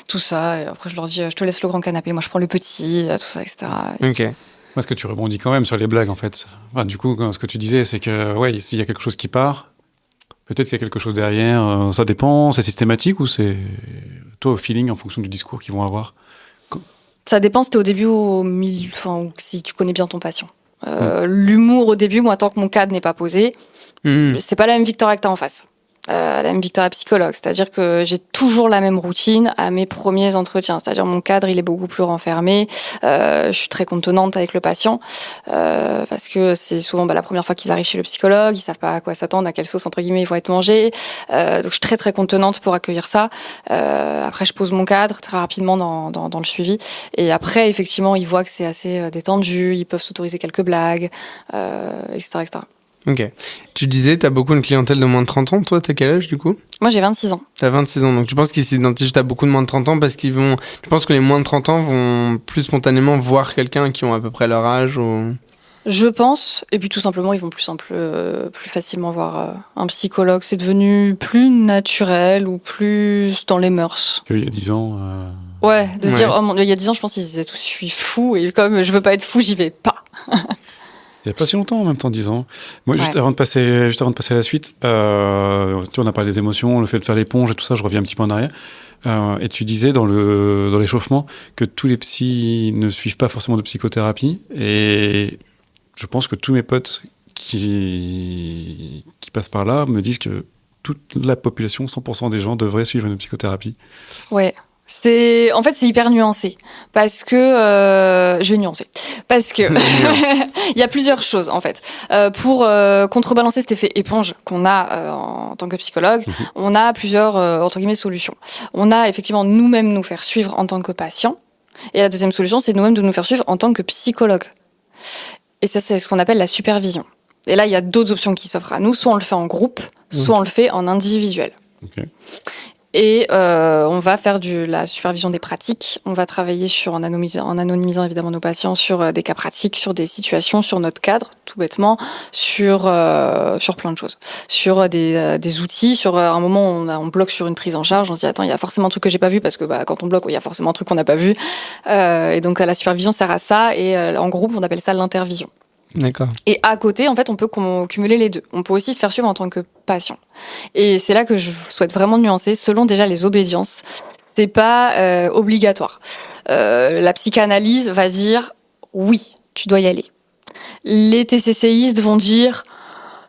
tout ça, et après je leur dis je te laisse le grand canapé, moi je prends le petit, tout ça, etc. OK. Parce que tu rebondis quand même sur les blagues en fait. Enfin, du coup, ce que tu disais, c'est que ouais, s'il y a quelque chose qui part, peut-être qu'il y a quelque chose derrière, ça dépend, c'est systématique ou c'est toi au feeling en fonction du discours qu'ils vont avoir? Ça dépend si t'es au début ou au milieu, enfin, si tu connais bien ton patient. L'humour au début, moi tant que mon cadre n'est pas posé, c'est pas la même Victoria que t'as en face. la même Victoria psychologue, c'est-à-dire que j'ai toujours la même routine à mes premiers entretiens, c'est-à-dire mon cadre il est beaucoup plus renfermé, je suis très contenante avec le patient parce que c'est souvent la première fois qu'ils arrivent chez le psychologue, ils savent pas à quoi s'attendre, à quelle sauce entre guillemets ils vont être mangés, donc je suis très très contenante pour accueillir ça. Après je pose mon cadre très rapidement dans le suivi et après effectivement ils voient que c'est assez détendu, ils peuvent s'autoriser quelques blagues, etc., etc. Ok. Tu disais, t'as beaucoup une clientèle de moins de 30 ans. Toi, t'as quel âge, du coup? Moi, j'ai 26 ans. T'as 26 ans. Donc, tu penses qu'ils s'identifient à beaucoup de moins de 30 ans parce qu'ils vont... Tu penses que les moins de 30 ans vont plus spontanément voir quelqu'un qui ont à peu près leur âge ou... Je pense. Et puis, tout simplement, ils vont plus facilement voir un psychologue. C'est devenu plus naturel ou plus dans les mœurs. Il y a 10 ans... Ouais, de se dire, il y a 10 ans, je pense qu'ils disaient tous, je suis fou. Et comme je veux pas être fou, j'y vais pas. Il n'y a pas si longtemps, en même temps, 10 ans. Moi, juste avant de passer à la suite, tu vois, on a parlé des émotions, le fait de faire l'éponge et tout ça, je reviens un petit peu en arrière. Et tu disais dans l'échauffement que tous les psys ne suivent pas forcément de psychothérapie. Et je pense que tous mes potes qui passent par là me disent que toute la population, 100% des gens devraient suivre une psychothérapie. Ouais. C'est hyper nuancé parce que je vais nuancer parce que il y a plusieurs choses en fait pour contrebalancer cet effet éponge qu'on a en tant que psychologue. On a plusieurs entre guillemets solutions. On a effectivement nous-mêmes nous faire suivre en tant que patient et la deuxième solution c'est nous-mêmes de nous faire suivre en tant que psychologue. Et ça c'est ce qu'on appelle la supervision. Et là il y a d'autres options qui s'offrent à nous, soit on le fait en groupe, soit on le fait en individuel. Okay. Et on va faire la supervision des pratiques. On va travailler en anonymisant évidemment nos patients sur des cas pratiques, sur des situations, sur notre cadre, tout bêtement, sur plein de choses, sur des outils. Sur un moment, on bloque sur une prise en charge. On se dit attends, il y a forcément un truc que j'ai pas vu parce que quand on bloque, il y a forcément un truc qu'on n'a pas vu. Et donc la supervision sert à ça. Et en groupe, on appelle ça l'intervision. D'accord. Et à côté, en fait, on peut cumuler les deux. On peut aussi se faire suivre en tant que patient. Et c'est là que je souhaite vraiment nuancer. Selon déjà les obédiences, c'est pas obligatoire. La psychanalyse va dire oui, tu dois y aller. Les TCCistes vont dire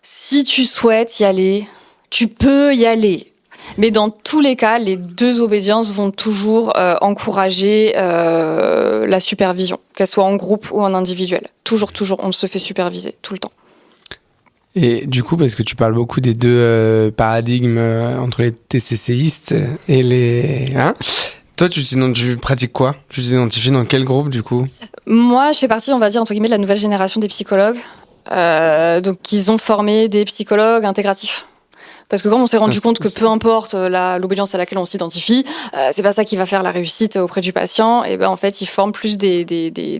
si tu souhaites y aller, tu peux y aller. Mais dans tous les cas, les deux obédiences vont toujours encourager la supervision, qu'elle soit en groupe ou en individuel. Toujours, on se fait superviser, tout le temps. Et du coup, parce que tu parles beaucoup des deux paradigmes entre les TCCistes et les... Hein, toi, tu pratiques quoi? Tu t'identifies dans quel groupe, du coup? Moi, je fais partie, on va dire, entre guillemets, de la nouvelle génération des psychologues. Donc, ils ont formé des psychologues intégratifs. Parce que quand on s'est rendu compte que peu importe l'obédience à laquelle on s'identifie, c'est pas ça qui va faire la réussite auprès du patient, et ben en fait ils forment plus des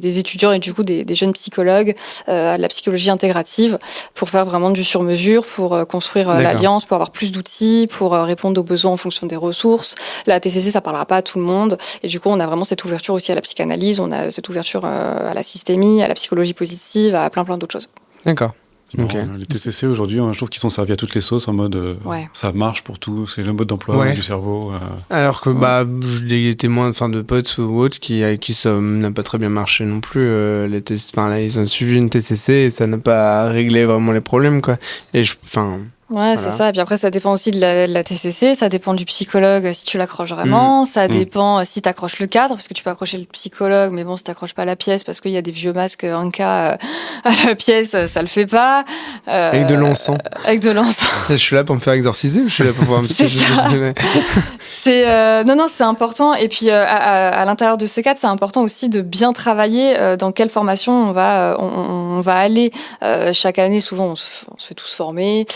étudiants et du coup des jeunes psychologues à la psychologie intégrative pour faire vraiment du sur-mesure, pour construire l'alliance, pour avoir plus d'outils, pour répondre aux besoins en fonction des ressources. La TCC ça parlera pas à tout le monde et du coup on a vraiment cette ouverture aussi à la psychanalyse, on a cette ouverture à la systémie, à la psychologie positive, à plein d'autres choses. D'accord. Okay. Les TCC aujourd'hui, je trouve qu'ils sont servis à toutes les sauces en mode ça marche pour tout, c'est le mode d'emploi du cerveau. Alors que j'ai des témoins de potes ou autres qui ça n'a pas très bien marché non plus. Là, ils ont suivi une TCC et ça n'a pas réglé vraiment les problèmes quoi. Et Ouais, c'est ça. Et puis après, ça dépend aussi de la TCC, ça dépend du psychologue si tu l'accroches vraiment, ça dépend si t'accroches le cadre, parce que tu peux accrocher le psychologue, mais bon, si t'accroches pas la pièce, parce qu'il y a des vieux masques en cas à la pièce, ça le fait pas. Avec de l'encens. Avec de l'encens. Je suis là pour me faire exorciser ou je suis là pour pouvoir me C'est ça. Non, c'est important. Et puis, à l'intérieur de ce cadre, c'est important aussi de bien travailler dans quelle formation on va aller. Chaque année, souvent, on se fait tous former.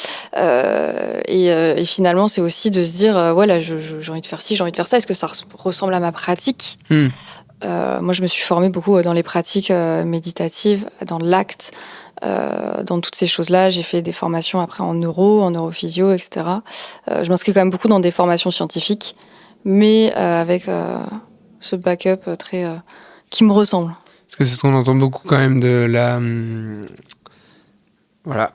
Et finalement, c'est aussi de se dire, là, j'ai envie de faire ci, j'ai envie de faire ça. Est-ce que ça ressemble à ma pratique? Moi, je me suis formée beaucoup dans les pratiques méditatives, dans l'acte, dans toutes ces choses-là. J'ai fait des formations après en neurophysio, etc. Je m'inscris quand même beaucoup dans des formations scientifiques, mais avec ce backup très qui me ressemble. Parce que c'est ce qu'on entend beaucoup quand même de la... Voilà.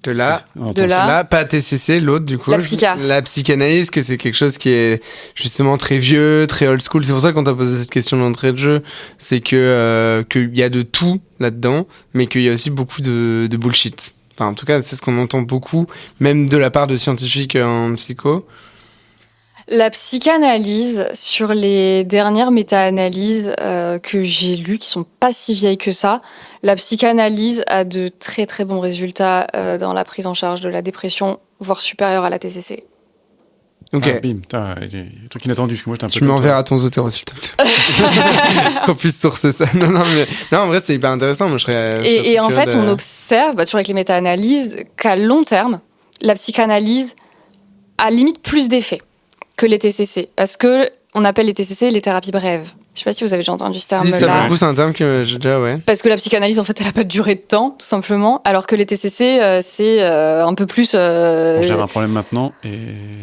De là, pas TCC, l'autre du coup. La psychanalyse, que c'est quelque chose qui est justement très vieux, très old school. C'est pour ça qu'on t'a posé cette question d'entrée de jeu. C'est que qu'il y a de tout là-dedans, mais qu'il y a aussi beaucoup de bullshit. Enfin, en tout cas, c'est ce qu'on entend beaucoup, même de la part de scientifiques en psycho. La psychanalyse, sur les dernières méta-analyses que j'ai lues, qui sont pas si vieilles que ça, la psychanalyse a de très très bons résultats dans la prise en charge de la dépression, voire supérieure à la TCC. Ok. Ah, bim, putain, il y a un truc inattendu, parce que moi j'étais un peu. Tu m'enverras ton Zotero, s'il te plaît. Qu'on puisse sourcer ça. Non, en vrai, c'est hyper intéressant. Moi, je serais Et en fait, on observe, toujours avec les méta-analyses, qu'à long terme, la psychanalyse a limite plus d'effet que les TCC. Parce que on appelle les TCC les thérapies brèves. Je sais pas si vous avez déjà entendu ce terme-là. Si, ça, pour le coup, c'est un terme que j'ai déjà, ouais. Parce que la psychanalyse, en fait, elle a pas de durée de temps, tout simplement. Alors que les TCC, c'est un peu plus... On gère un problème maintenant et...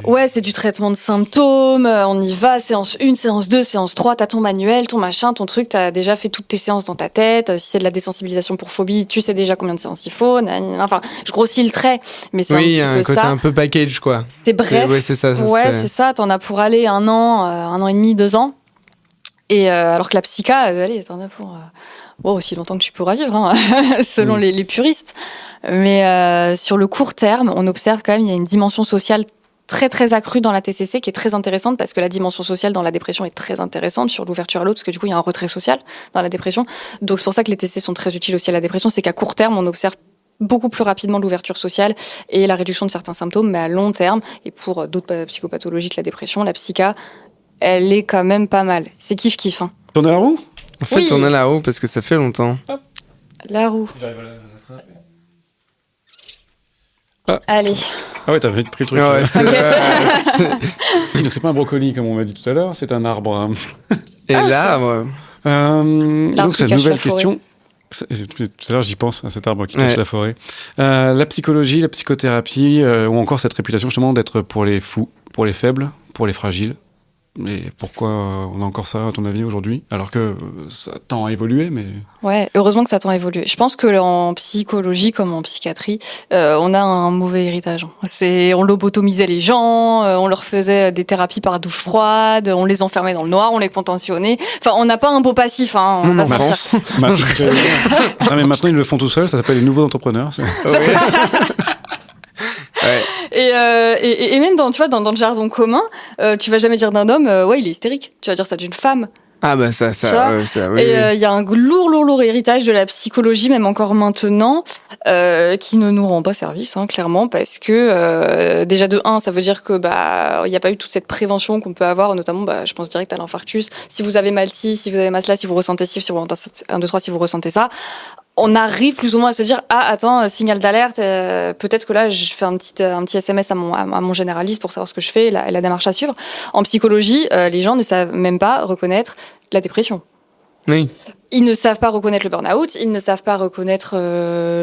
Ouais, c'est du traitement de symptômes. On y va, séance 1, séance 2, séance 3. T'as ton manuel, ton machin, ton truc. T'as déjà fait toutes tes séances dans ta tête. Si c'est de la désensibilisation pour phobie, tu sais déjà combien de séances il faut. Enfin, je grossis le trait. Mais c'est oui, un petit peu côté ça. un peu package, quoi. C'est bref. Ouais, c'est ça. Ouais, c'est ça. T'en as pour aller 1 an et demi, 2 ans. Et alors que la psycha, allez, t'en as pour aussi longtemps que tu pourras vivre, hein, selon les puristes. Mais sur le court terme, on observe quand même il y a une dimension sociale très très accrue dans la TCC qui est très intéressante parce que la dimension sociale dans la dépression est très intéressante sur l'ouverture à l'autre parce que du coup il y a un retrait social dans la dépression. Donc c'est pour ça que les TCC sont très utiles aussi à la dépression, c'est qu'à court terme on observe beaucoup plus rapidement l'ouverture sociale et la réduction de certains symptômes, mais à long terme, et pour d'autres psychopathologies que la dépression, la psycha, elle est quand même pas mal. C'est kiff-kiff. Hein. T'en as la roue ? En fait, on a la roue parce que ça fait longtemps. La roue. Allez. Ah ouais, t'as pris le truc. Ouais, Donc c'est pas un brocoli comme on m'a dit tout à l'heure, c'est un arbre. Et l'arbre. Donc c'est une nouvelle question. Tout à l'heure, j'y pense à cet arbre qui cache la forêt. La psychologie, la psychothérapie, ou encore cette réputation justement d'être pour les fous, pour les faibles, pour les fragiles. Mais pourquoi on a encore ça, à ton avis, aujourd'hui ? Alors que ça tend à évoluer, mais... Ouais, heureusement que ça tend à évoluer. Je pense que en psychologie, comme en psychiatrie, on a un mauvais héritage. On lobotomisait les gens, on leur faisait des thérapies par douche froide, on les enfermait dans le noir, on les contentionnait. Enfin, on n'a pas un beau passif, hein. En France. Non, mais maintenant, ils le font tout seuls, ça s'appelle les nouveaux entrepreneurs. Ouais. Et même dans le jargon commun, tu vas jamais dire d'un homme, ouais, il est hystérique. Tu vas dire ça d'une femme. Ah bah ça oui. Et il y a un lourd héritage de la psychologie, même encore maintenant, qui ne nous rend pas service, hein, clairement, parce que déjà de 1, ça veut dire que il y a pas eu toute cette prévention qu'on peut avoir, notamment, je pense direct à l'infarctus. Si vous avez mal ci, si vous avez mal cela, si vous ressentez ci, si vous ressentez 1, 2, 3, si vous ressentez ça. On arrive plus ou moins à se dire attends, signal d'alerte, peut-être que là je fais un petit SMS à mon généraliste pour savoir ce que je fais, la démarche à suivre. En psychologie, les gens ne savent même pas reconnaître la dépression. Oui. Ils ne savent pas reconnaître le burn-out, ils ne savent pas reconnaître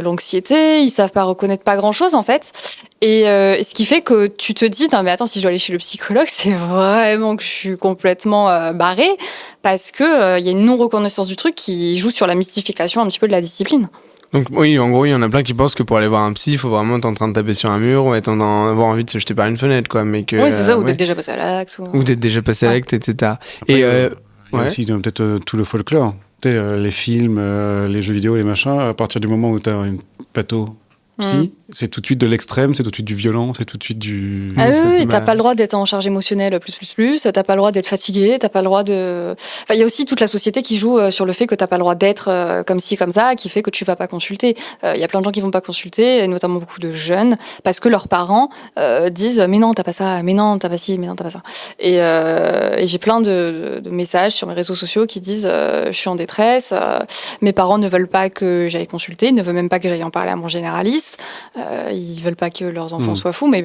l'anxiété, ils savent pas reconnaître pas grand-chose en fait. Et ce qui fait que tu te dis non mais attends, si je dois aller chez le psychologue, c'est vraiment que je suis complètement barrée parce que il y a une non-reconnaissance du truc qui joue sur la mystification un petit peu de la discipline. Donc oui, en gros, il y en a plein qui pensent que pour aller voir un psy, il faut vraiment être en train de taper sur un mur ou avoir envie de se jeter par une fenêtre, quoi. Mais que, oui, c'est ça, ou d'être déjà passé à l'acte. Ou d'être déjà passé à l'acte, etc. Après, il y a aussi peut-être tout le folklore. Les films, les jeux vidéo, les machins, à partir du moment où tu as une patho psy, c'est tout de suite de l'extrême, c'est tout de suite du violent, c'est tout de suite du... Ah oui, t'as pas le droit d'être en charge émotionnelle plus, t'as pas le droit d'être fatigué, t'as pas le droit de... Enfin, il y a aussi toute la société qui joue sur le fait que t'as pas le droit d'être comme ci, comme ça, qui fait que tu vas pas consulter. Il y a plein de gens qui vont pas consulter, et notamment beaucoup de jeunes, parce que leurs parents disent « mais non, t'as pas ça, mais non, t'as pas ci, mais non, t'as pas ça ». Et j'ai plein de messages sur mes réseaux sociaux qui disent « je suis en détresse, mes parents ne veulent pas que j'aille consulter, ils ne veulent même pas que j'aille en parler à mon généraliste, ils veulent pas que leurs enfants soient fous, mais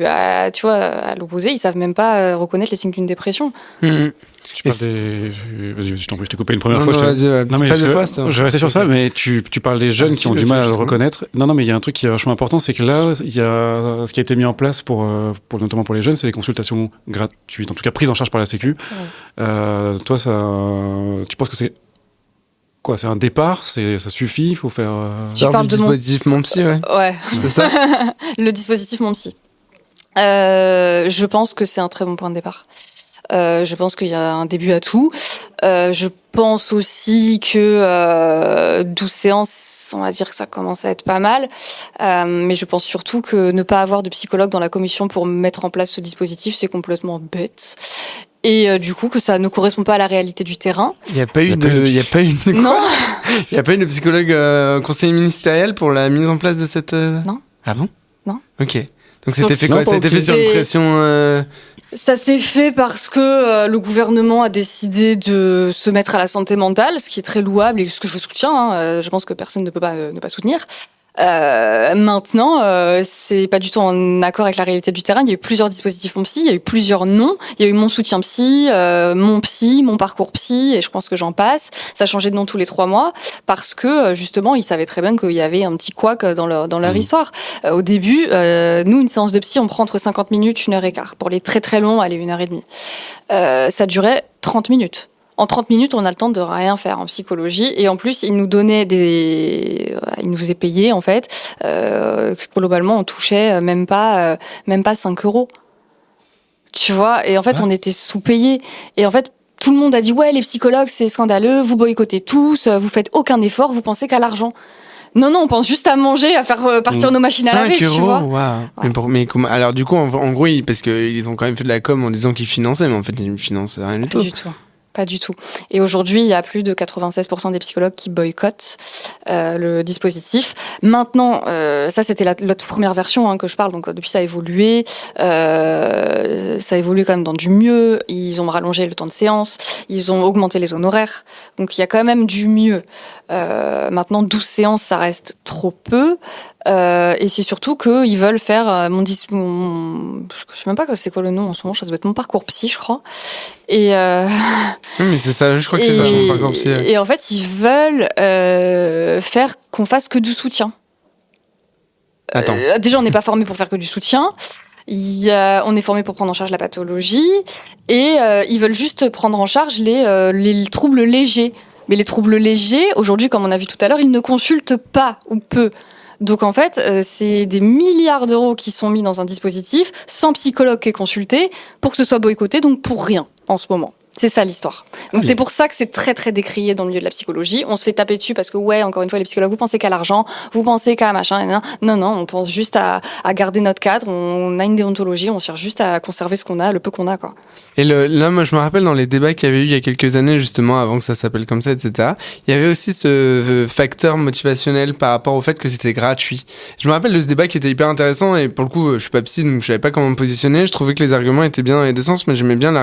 tu vois, à l'opposé, ils savent même pas reconnaître les signes d'une dépression. Tu parles Vas-y, je t'en prie, je t'ai coupé une première fois. Non, mais je vais rester sur ça, mais tu parles des jeunes qui ont du mal à le reconnaître. Non, mais il y a un truc qui est vachement important, c'est que là, il y a ce qui a été mis en place notamment pour les jeunes, c'est les consultations gratuites, en tout cas prises en charge par la Sécu. Toi, tu penses que c'est quoi, c'est un départ, ça suffit, il faut faire... Tu parles du dispositif Mon Psy, ouais. Ouais. C'est ça. Le dispositif Mon Psy. Je pense que c'est un très bon point de départ. Je pense qu'il y a un début à tout. Je pense aussi que 12 séances, on va dire que ça commence à être pas mal. Mais je pense surtout que ne pas avoir de psychologue dans la commission pour mettre en place ce dispositif, c'est complètement bête. Et du coup, que ça ne correspond pas à la réalité du terrain. Il n'y a pas eu de Non. Il n'y a pas eu de psychologue conseiller ministériel pour la mise en place de cette... Non. Ah bon? Non. Ok. Donc c'était fait quoi? Ça a été fait sur une pression... Ça s'est fait parce que le gouvernement a décidé de se mettre à la santé mentale, ce qui est très louable et ce que je soutiens. Je pense que personne ne peut pas ne pas soutenir. Maintenant, c'est pas du tout en accord avec la réalité du terrain. Il y a eu plusieurs dispositifs Mon Psy, il y a eu plusieurs noms. Il y a eu Mon Soutien Psy, Mon Psy, Mon Parcours Psy, et je pense que j'en passe. Ça changeait de nom tous les 3 mois parce que justement, ils savaient très bien qu'il y avait un petit couac dans leur histoire. Au début, nous, une séance de psy, on prend entre 50 minutes, 1h15. Pour les très très longs, allez, 1h30. Ça durait 30 minutes. En 30 minutes, on a le temps de rien faire en psychologie. Et en plus, ils nous donnaient ils nous faisaient payer, en fait. Globalement, on touchait même pas 5 euros. Tu vois? Et en fait, on était sous-payés. Et en fait, tout le monde a dit, ouais, les psychologues, c'est scandaleux, vous boycottez tous, vous faites aucun effort, vous pensez qu'à l'argent. Non, on pense juste à manger, à faire partir nos machines à laver, tu vois. Wow. Ouais. Mais alors du coup, en gros, parce qu'ils ont quand même fait de la com en disant qu'ils finançaient, mais en fait, ils finançaient rien du tout. Pas du tout. Et aujourd'hui, il y a plus de 96% des psychologues qui boycottent le dispositif. Maintenant, ça c'était la toute première version que je parle, donc depuis ça a évolué. Ça a évolué quand même dans du mieux. Ils ont rallongé le temps de séance, ils ont augmenté les honoraires. Donc il y a quand même du mieux. Maintenant, 12 séances, ça reste trop peu. Et c'est surtout qu'ils veulent faire je sais même pas c'est quoi le nom en ce moment, ça doit être Mon Parcours Psy, je crois. Et oui, mais c'est ça, je crois que c'est ça, Mon Parcours Psy. Et en fait, ils veulent faire qu'on fasse que du soutien. Attends. Déjà, on n'est pas formé pour faire que du soutien. On est formé pour prendre en charge la pathologie. Et ils veulent juste prendre en charge les troubles légers. Mais les troubles légers, aujourd'hui, comme on a vu tout à l'heure, ils ne consultent pas ou peu. Donc en fait, c'est des milliards d'euros qui sont mis dans un dispositif, sans psychologue qui est consulté, pour que ce soit boycotté, donc pour rien en ce moment. C'est ça l'histoire. Donc c'est pour ça que c'est très très décrié dans le milieu de la psychologie. On se fait taper dessus parce que encore une fois, les psychologues, vous pensez qu'à l'argent, vous pensez qu'à machin, non, on pense juste à garder notre cadre, on a une déontologie, on cherche juste à conserver ce qu'on a, le peu qu'on a, quoi. Et là, moi, je me rappelle dans les débats qu'il y avait eu il y a quelques années, justement, avant que ça s'appelle comme ça, etc., il y avait aussi ce facteur motivationnel par rapport au fait que c'était gratuit. Je me rappelle de ce débat qui était hyper intéressant, et pour le coup, je suis pas psy, donc je savais pas comment me positionner. Je trouvais que les arguments étaient bien dans les deux sens, mais j'aimais bien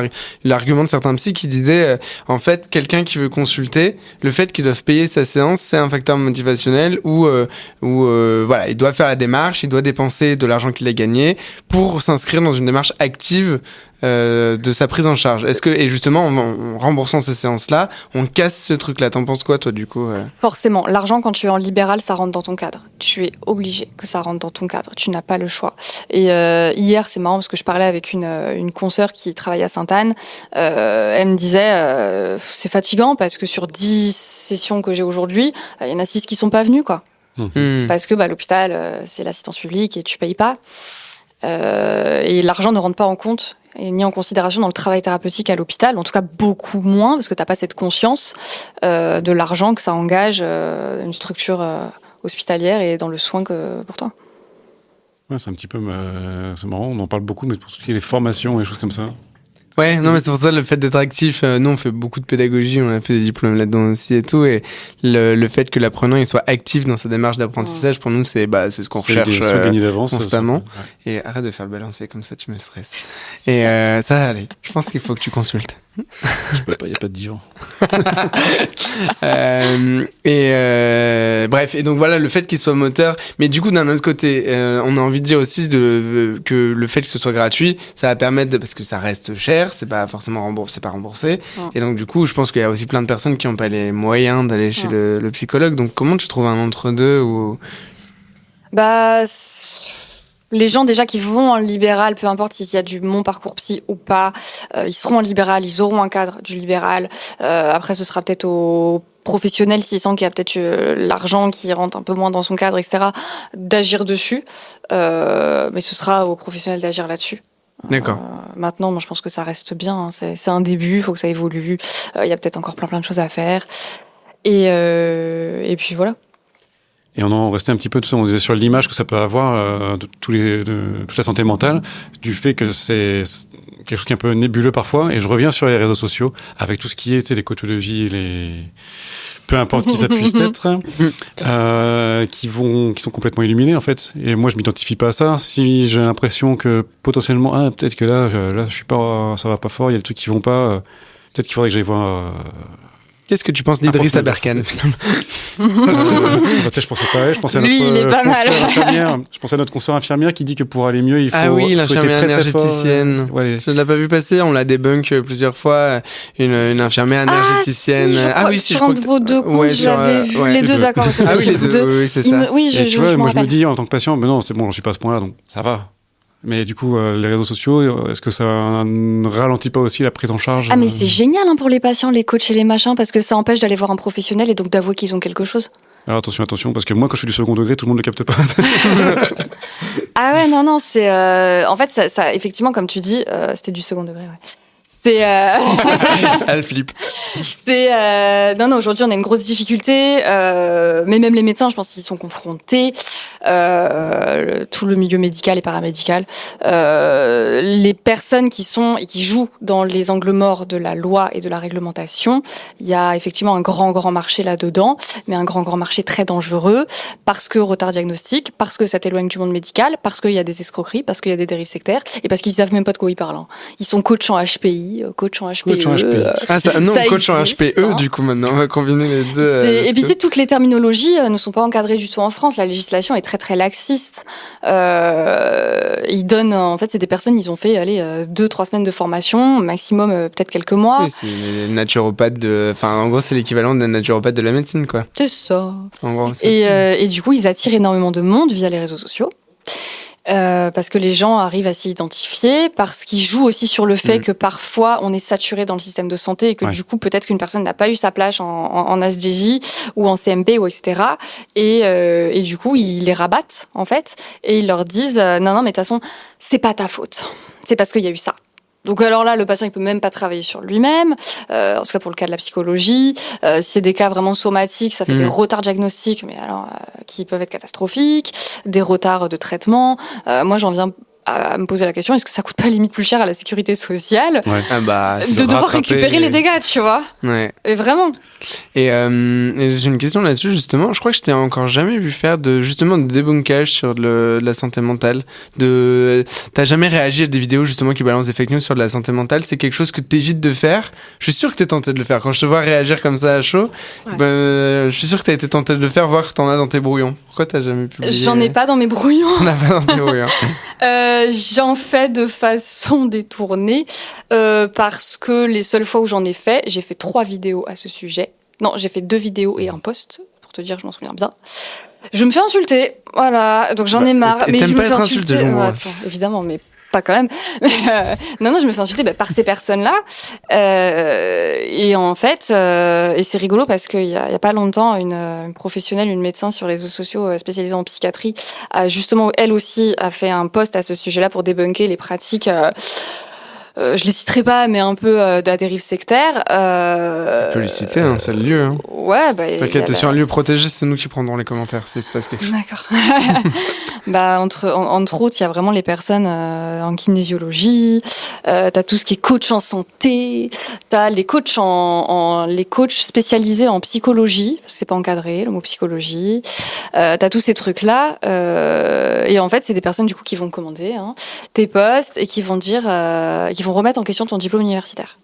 l'argument de certains psys qui disaient, en fait, quelqu'un qui veut consulter, le fait qu'ils doivent payer sa séance, c'est un facteur motivationnel où voilà, il doit faire la démarche, il doit dépenser de l'argent qu'il a gagné pour s'inscrire dans une démarche active de sa prise en charge. Est-ce que, et justement, en remboursant ces séances-là, on casse ce truc-là. T'en penses quoi, toi, du coup Forcément. L'argent, quand tu es en libéral, ça rentre dans ton cadre. Tu es obligé que ça rentre dans ton cadre. Tu n'as pas le choix. Et hier, c'est marrant parce que je parlais avec une consoeur qui travaille à Sainte-Anne. Elle me disait, c'est fatigant parce que sur 10 sessions que j'ai aujourd'hui, il y en a 6 qui sont pas venus, quoi. Parce que l'hôpital, c'est l'assistance publique et tu payes pas. Et l'argent ne rentre pas en compte et ni en considération dans le travail thérapeutique à l'hôpital, en tout cas beaucoup moins, parce que t'as pas cette conscience de l'argent que ça engage une structure hospitalière et dans le soin que pour toi. Ouais, c'est un petit peu... c'est marrant, on en parle beaucoup, mais pour tout ce qui est les formations et les choses comme ça... Ouais, non, mais c'est pour ça le fait d'être actif. Nous, on fait beaucoup de pédagogie, on a fait des diplômes là-dedans aussi et tout. Et le fait que l'apprenant il soit actif dans sa démarche d'apprentissage, pour nous, c'est ce qu'on recherche constamment. Et arrête de faire le balancier comme ça, tu me stresses. Et ça, allez, je pense qu'il faut que tu consultes. Je peux pas, il y a pas de divan. Bref, et donc voilà, le fait qu'il soit moteur. Mais du coup, d'un autre côté, on a envie de dire aussi que le fait que ce soit gratuit, ça va permettre, parce que ça reste cher, c'est pas forcément remboursé. Et donc du coup, je pense qu'il y a aussi plein de personnes qui n'ont pas les moyens d'aller chez le psychologue. Donc comment tu trouves un entre-deux ou... Les gens déjà qui vont en libéral, peu importe s'il y a du Mon Parcours Psy ou pas, ils seront en libéral, ils auront un cadre du libéral. Après, ce sera peut-être aux professionnels, s'ils sentent qu'il y a peut-être l'argent qui rentre un peu moins dans son cadre, etc., d'agir dessus. Mais ce sera aux professionnels d'agir là-dessus. D'accord. Maintenant, moi, je pense que ça reste bien. Hein. C'est un début, il faut que ça évolue. Il y a peut-être encore plein de choses à faire. Et puis voilà. Et on en restait un petit peu, tout ça, on disait sur l'image que ça peut avoir de toute la santé mentale, du fait que c'est quelque chose qui est un peu nébuleux parfois. Et je reviens sur les réseaux sociaux avec tout ce qui est, tu sais, les coachs de vie, peu importe qui ça puisse être, qui sont complètement illuminés en fait. Et moi, je m'identifie pas à ça. Si j'ai l'impression que potentiellement, peut-être que là, je suis pas, ça va pas fort, il y a des trucs qui vont pas. Peut-être qu'il faudrait que j'aille voir. Qu'est-ce que tu penses d'Idriss Aberkan? Je pensais pas, je pensais à Lui, il est pas mal. Infirmière. Je pensais à notre consoeur infirmière qui dit que pour aller mieux, il faut. Ah oui, l'infirmière très, énergéticienne. Ouais. Je ne l'ai pas vu passer, on l'a débunk plusieurs fois. Une infirmière énergéticienne. Je crois que vos deux comptes, j'avais vu les deux, d'accord. Ah oui, les deux, oui, c'est ça. Oui, tu vois, moi je me dis en tant que patient, mais non, c'est bon, je suis pas à ce point-là, donc ça va. Mais du coup, les réseaux sociaux, est-ce que ça ne ralentit pas aussi la prise en charge? Ah mais c'est génial hein, pour les patients, les coachs et les machins, parce que ça empêche d'aller voir un professionnel et donc d'avouer qu'ils ont quelque chose. Alors attention, parce que moi quand je suis du second degré, tout le monde ne le capte pas. Ah ouais, non, c'est... En fait, ça, effectivement, comme tu dis, c'était du second degré, ouais. Elle flippe. Non, aujourd'hui, on a une grosse difficulté, mais même les médecins, je pense qu'ils sont confrontés, tout le milieu médical et paramédical, les personnes qui sont et qui jouent dans les angles morts de la loi et de la réglementation. Il y a effectivement un grand marché là-dedans, mais un grand marché très dangereux, parce que retard diagnostique, parce que ça t'éloigne du monde médical, parce qu'il y a des escroqueries, parce qu'il y a des dérives sectaires, et parce qu'ils savent même pas de quoi ils parlent. Hein. Ils sont coachs en HPI, coach en HPE. Coach en HPE, hein. Du coup, maintenant, on va combiner les deux. Et puis, toutes les terminologies ne sont pas encadrées du tout en France. La législation est très laxiste. Ils donnent, en fait, c'est des personnes, ils ont fait, 2-3 semaines de formation, maximum, peut-être quelques mois. Oui, c'est les naturopathes en gros, c'est l'équivalent d'un naturopathe de la médecine, quoi. C'est ça. En gros, et du coup, ils attirent énormément de monde via les réseaux sociaux. Parce que les gens arrivent à s'y identifier, parce qu'ils jouent aussi sur le fait que parfois on est saturé dans le système de santé et que du coup peut-être qu'une personne n'a pas eu sa place en ASDJ ou en CMP ou etc. Et du coup ils les rabattent en fait et ils leur disent non mais de toute façon c'est pas ta faute, c'est parce qu'il y a eu ça. Donc alors là, le patient, il peut même pas travailler sur lui-même, en tout cas pour le cas de la psychologie. Si c'est des cas vraiment somatiques, ça fait des retards diagnostiques, mais alors qui peuvent être catastrophiques, des retards de traitement. Moi, j'en viens à me poser la question, est-ce que ça coûte pas limite plus cher à la sécurité sociale de devoir récupérer les dégâts, tu vois? Ouais. Et vraiment. Et j'ai une question là-dessus, justement. Je crois que je t'ai encore jamais vu faire de débunkage sur de la santé mentale. T'as jamais réagi à des vidéos, justement, qui balancent des fake news sur de la santé mentale? C'est quelque chose que t'évites de faire? Je suis sûr que t'es tenté de le faire. Quand je te vois réagir comme ça à chaud, je suis sûr que t'as été tenté de le faire, voir que t'en as dans tes brouillons. Pourquoi t'as jamais publié? J'en ai pas dans mes brouillons. T'en as pas dans tes brouillons. J'en fais de façon détournée parce que les seules fois où j'en ai fait, j'ai fait 3 vidéos à ce sujet. Non, j'ai fait 2 vidéos et un post, pour te dire, je m'en souviens bien. Je me fais insulter, voilà, donc j'en ai marre. Mais t'aimes pas être insulté, attends, évidemment, mais pas quand même. Non, je me fais insulter par ces personnes-là. Et en fait, et c'est rigolo parce qu'il y a pas longtemps, une professionnelle, une médecin sur les réseaux sociaux spécialisée en psychiatrie, justement, elle aussi a fait un post à ce sujet-là pour débunker les pratiques. Je les citerai pas, mais un peu de la dérive sectaire. Tu peux les citer, hein, c'est le lieu. Hein. Ouais, t'inquiète, t'es sur un lieu protégé, c'est nous qui prendrons les commentaires s'il se passe quelque chose. D'accord. Entre autres, il y a vraiment les personnes en kinésiologie. T'as tout ce qui est coach en santé. T'as les coachs les coachs spécialisés en psychologie. C'est pas encadré, le mot psychologie. T'as tous ces trucs-là. Et en fait, c'est des personnes du coup qui vont commander tes posts et qui vont dire, qui vont remettre en question ton diplôme universitaire.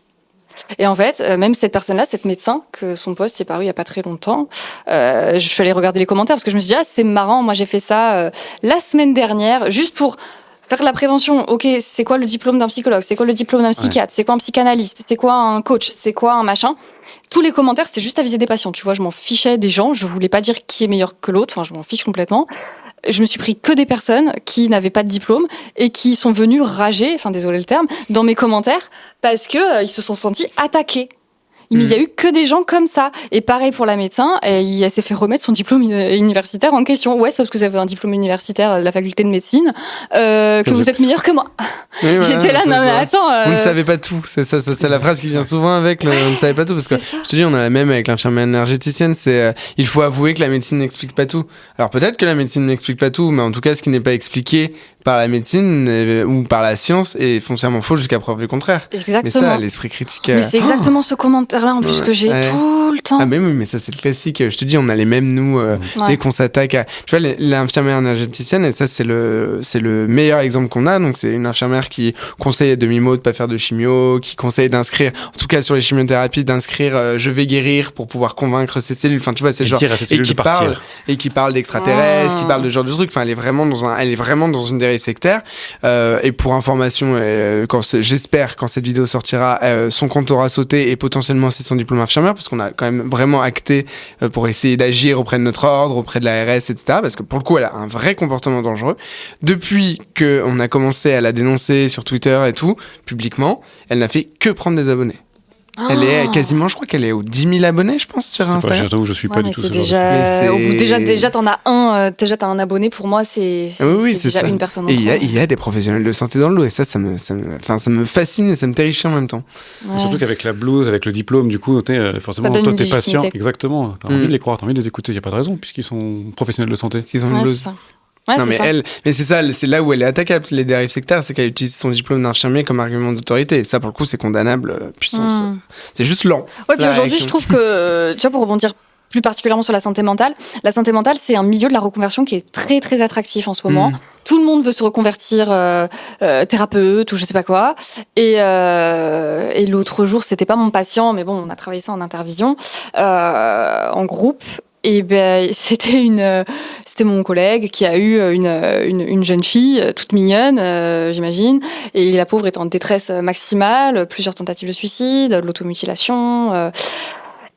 Et en fait, même cette personne-là, cette médecin, que son post est paru il y a pas très longtemps, je suis allée regarder les commentaires parce que je me suis dit, c'est marrant, moi j'ai fait ça la semaine dernière, juste pour faire de la prévention. Ok, c'est quoi le diplôme d'un psychologue? C'est quoi le diplôme d'un psychiatre? C'est quoi un psychanalyste? C'est quoi un coach? C'est quoi un machin? Tous les commentaires, c'était juste à viser des patients. Tu vois, je m'en fichais des gens. Je voulais pas dire qui est meilleur que l'autre. Enfin, je m'en fiche complètement. Je me suis pris que des personnes qui n'avaient pas de diplôme et qui sont venues rager, enfin, désolé le terme, dans mes commentaires parce que ils se sont sentis attaqués. Mais il y a eu que des gens comme ça. Et pareil pour la médecin, elle s'est fait remettre son diplôme universitaire en question. Ouais, c'est parce que vous avez un diplôme universitaire de la faculté de médecine que vous êtes meilleur que moi. Oui, voilà, J'étais là, c'est non mais ça. attends. Vous ne savez pas tout. C'est ça, c'est la phrase qui vient souvent avec le on ne savait pas tout. Parce que c'est ça. je te dis, on a la même avec l'infirmière énergéticienne. Il faut avouer que la médecine n'explique pas tout. Alors peut-être que la médecine n'explique pas tout, mais en tout cas, ce qui n'est pas expliqué par la médecine ou par la science est foncièrement faux jusqu'à preuve du contraire. Exactement. Mais ça, l'esprit critique. Mais c'est exactement ce commentaire-là en plus que j'ai tout le temps. Ah mais oui, mais ça c'est le classique. Je te dis, on a les mêmes nous dès qu'on s'attaque à. Tu vois, l'infirmière énergéticienne, et ça c'est le meilleur exemple qu'on a. Donc c'est une infirmière qui conseille à demi-mot de pas faire de chimio, qui conseille d'inscrire, en tout cas sur les chimiothérapies, d'inscrire je vais guérir pour pouvoir convaincre ses cellules. Enfin tu vois, c'est genre et qui parle d'extraterrestres, qui parle de ce genre de trucs. Enfin elle est vraiment dans une dérive sectaire. Et pour information, j'espère quand cette vidéo sortira, son compte aura sauté et potentiellement aussi son diplôme infirmière, parce qu'on a quand même vraiment acté pour essayer d'agir auprès de notre ordre, auprès de l'ARS, etc. Parce que pour le coup, elle a un vrai comportement dangereux. Depuis qu'on a commencé à la dénoncer sur Twitter et tout, publiquement, elle n'a fait que prendre des abonnés. Elle est quasiment, je crois qu'elle est aux 10 000 abonnés, je pense, sur Instagram. J'avoue, je suis pas du tout c'est ce genre de- déjà t'en as un, déjà t'as un abonné, pour moi, c'est déjà ça. une personne en Et trop. il y a des professionnels de santé dans le lot, et ça me fascine et ça me terrifie en même temps. Ouais. Surtout qu'avec la blouse, avec le diplôme, du coup, forcément, donne toi, une t'es patient. légitimité. Exactement. T'as envie de les croire, t'as envie de les écouter. Il n'y a pas de raison, puisqu'ils sont professionnels de santé. Ils ont une Ouais, blouse. c'est ça. Ouais, Non c'est mais ça. mais c'est ça, c'est là où elle est attaquable, les dérives sectaires, c'est qu'elle utilise son diplôme d'infirmier comme argument d'autorité. Et ça, pour le coup, c'est condamnable, puissance. C'est juste lent. Ouais, puis La aujourd'hui, réaction. je trouve que, tu vois, pour rebondir plus particulièrement sur la santé mentale, c'est un milieu de la reconversion qui est très très attractif en ce moment. Tout le monde veut se reconvertir thérapeute ou je sais pas quoi. Et l'autre jour, c'était pas mon patient, mais bon, on a travaillé ça en intervision, en groupe. Et ben c'était mon collègue qui a eu une jeune fille toute mignonne, j'imagine, et la pauvre est en détresse maximale, plusieurs tentatives de suicide, de l'automutilation,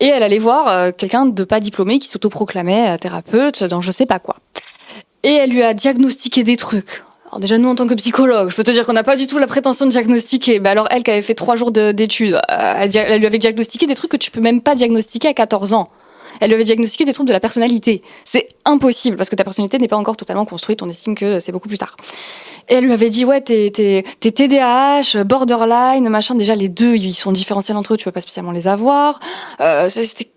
et elle allait voir quelqu'un de pas diplômé qui s'autoproclamait thérapeute dans je sais pas quoi. Et elle lui a diagnostiqué des trucs. Alors déjà, nous, en tant que psychologue, je peux te dire qu'on n'a pas du tout la prétention de diagnostiquer. Ben alors, elle qui avait fait 3 jours d'études, elle lui avait diagnostiqué des trucs que tu peux même pas diagnostiquer à 14 ans. Elle lui avait diagnostiqué des troubles de la personnalité. C'est impossible, parce que ta personnalité n'est pas encore totalement construite, on estime que c'est beaucoup plus tard. Et elle lui avait dit, ouais, t'es TDAH, borderline, machin. Déjà, les deux, ils sont différentiels entre eux, tu peux pas spécialement les avoir. C'était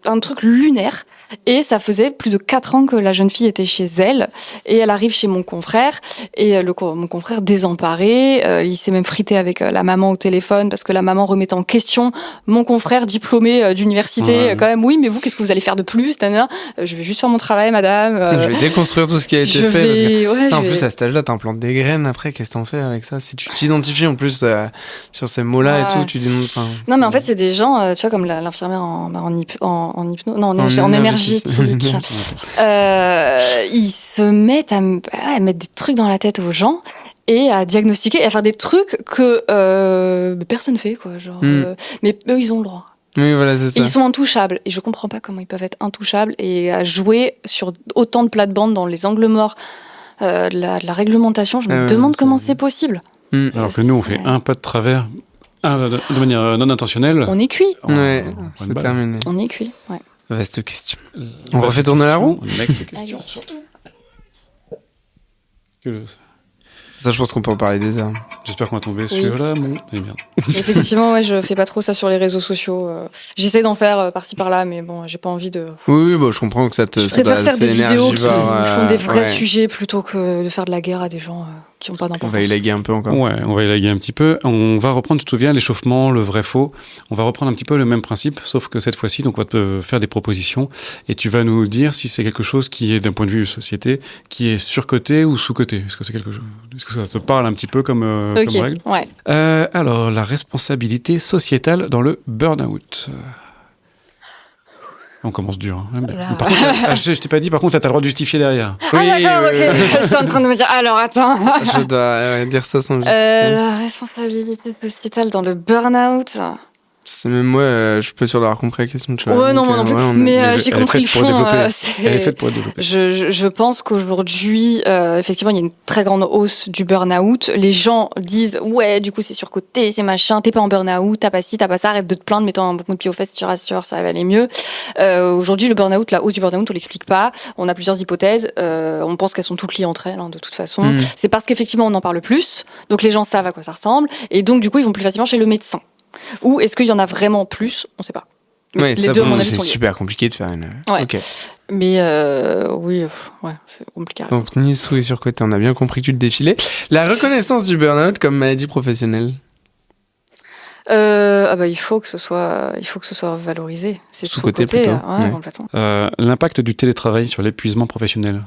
un truc lunaire. Et ça faisait plus de 4 ans que la jeune fille était chez elle. Et elle arrive chez mon confrère. Et mon confrère désemparé, il s'est même frité avec la maman au téléphone parce que la maman remettait en question mon confrère diplômé d'université. Ouais. Quand même, oui, mais vous, qu'est-ce que vous allez faire de plus? Je vais juste faire mon travail, madame. Je vais déconstruire tout ce qui a été fait. En Ouais, plus, à cet âge-là, t'implantes des graines après. Qu'est-ce que t'en fais avec ça? Si tu t'identifies en plus sur ces mots-là et tout, tu dénonces. Non, mais en fait, c'est des gens, tu vois, comme l'infirmière en hypnose, non, en énergétique. Ils se mettent à mettre des trucs dans la tête aux gens et à diagnostiquer et à faire des trucs que personne fait, quoi. Genre, mais eux, ils ont le droit. Oui, voilà, c'est ça. Et ils sont intouchables. Et je comprends pas comment ils peuvent être intouchables et à jouer sur autant de plates-bandes dans les angles morts de la réglementation. Je me demande comment c'est possible. Alors que nous, on fait un pas de travers, de manière non intentionnelle. On est cuit. Ouais, c'est terminé. On est cuit, ouais. Vaste question. On refait tourner la roue? Next question. Ça, je pense qu'on peut en parler des heures. J'espère qu'on va tomber sur la merde. Effectivement, ouais, je fais pas trop ça sur les réseaux sociaux. J'essaie d'en faire par-ci par-là, mais bon, j'ai pas envie de. Oui, bon, je comprends que ça te. Je préfère faire des vidéos qui font des vrais ouais. sujets plutôt que de faire de la guerre à des gens qui ont pas d'importance. On va élaguer un peu encore. Ouais, on va élaguer un petit peu. On va reprendre, tu te souviens, l'échauffement, le vrai-faux. On va reprendre un petit peu le même principe, sauf que cette fois-ci, donc, on va te faire des propositions et tu vas nous dire si c'est quelque chose qui est, d'un point de vue société, qui est surcoté ou sous-coté. Est-ce que c'est quelque chose, est-ce que ça te parle un petit peu comme règle? Ouais. Alors, la responsabilité sociétale dans le burn-out. On commence dur. Hein. Par contre, je t'ai pas dit, par contre, là, t'as le droit de justifier derrière. Ah d'accord, ok. Je suis en train de me dire, alors attends. Je dois dire ça sans justifier. La responsabilité sociétale dans le burn-out. C'est même moi, je suis pas sûr d'avoir compris la question. Tu vois. Ouais, non, moi non plus. Mais j'ai compris le fond. Elle est faite pour être développée. Je pense qu'aujourd'hui, effectivement, il y a une très grande hausse du burn-out. Les gens disent, ouais, du coup, c'est surcoté, c'est machin, t'es pas en burn-out, t'as pas ci, t'as pas ça, arrête de te plaindre, mettant un bon coup de pied aux fesses, tu rassures, ça va aller mieux. Aujourd'hui, le burn-out, la hausse du burn-out, on l'explique pas. On a plusieurs hypothèses. On pense qu'elles sont toutes liées entre elles, hein, de toute façon. C'est parce qu'effectivement, on en parle plus. Donc, les gens savent à quoi ça ressemble. Et donc, du coup, ils vont plus facilement chez le médecin. Ou est-ce qu'il y en a vraiment plus? On sait pas. Ouais, les ça, deux, à mon avis, c'est sont liés. super compliqué de faire une. Ouais. Ok. Mais oui, ouais, c'est compliqué. Donc, ni sous et surcoté, on a bien compris que tu le défilais. La reconnaissance du burn-out comme maladie professionnelle. Il faut que ce soit valorisé. C'est Sous-coté sous-coté, plutôt. ouais, Ouais. complètement. L'impact du télétravail sur l'épuisement professionnel.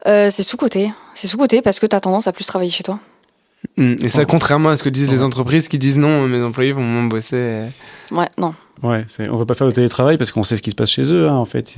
C'est sous-coté. C'est sous-coté parce que t'as tendance à plus travailler chez toi. Et ça, contrairement à ce que disent les entreprises qui disent non, mes employés vont moins bosser. Ouais, non. Ouais, on veut pas faire de télétravail parce qu'on sait ce qui se passe chez eux, hein, en fait.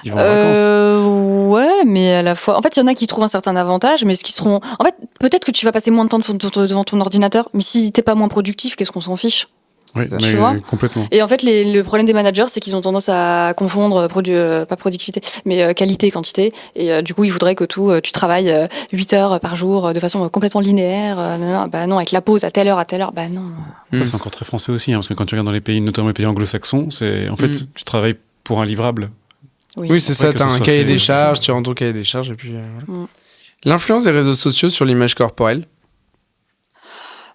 Ils vont en vacances. Ouais, mais à la fois. En fait, il y en a qui trouvent un certain avantage, mais ce qui seront. En fait, peut-être que tu vas passer moins de temps devant ton ordinateur, mais si t'es pas moins productif, qu'est-ce qu'on s'en fiche? Oui, tu vois complètement. Et en fait, le problème des managers, c'est qu'ils ont tendance à confondre pas productivité, mais qualité et quantité. Et du coup, ils voudraient que tu travailles 8 heures par jour de façon complètement linéaire. Non, avec la pause à telle heure, bah non. Ça, c'est encore très français aussi, hein, parce que quand tu regardes dans les pays, notamment les pays anglo-saxons, en fait, tu travailles pour un livrable. Oui, c'est ça, que t'as ce un soit cahier fait, des c'est charges, ça. tu rends ton cahier des charges, et puis voilà. L'influence des réseaux sociaux sur l'image corporelle.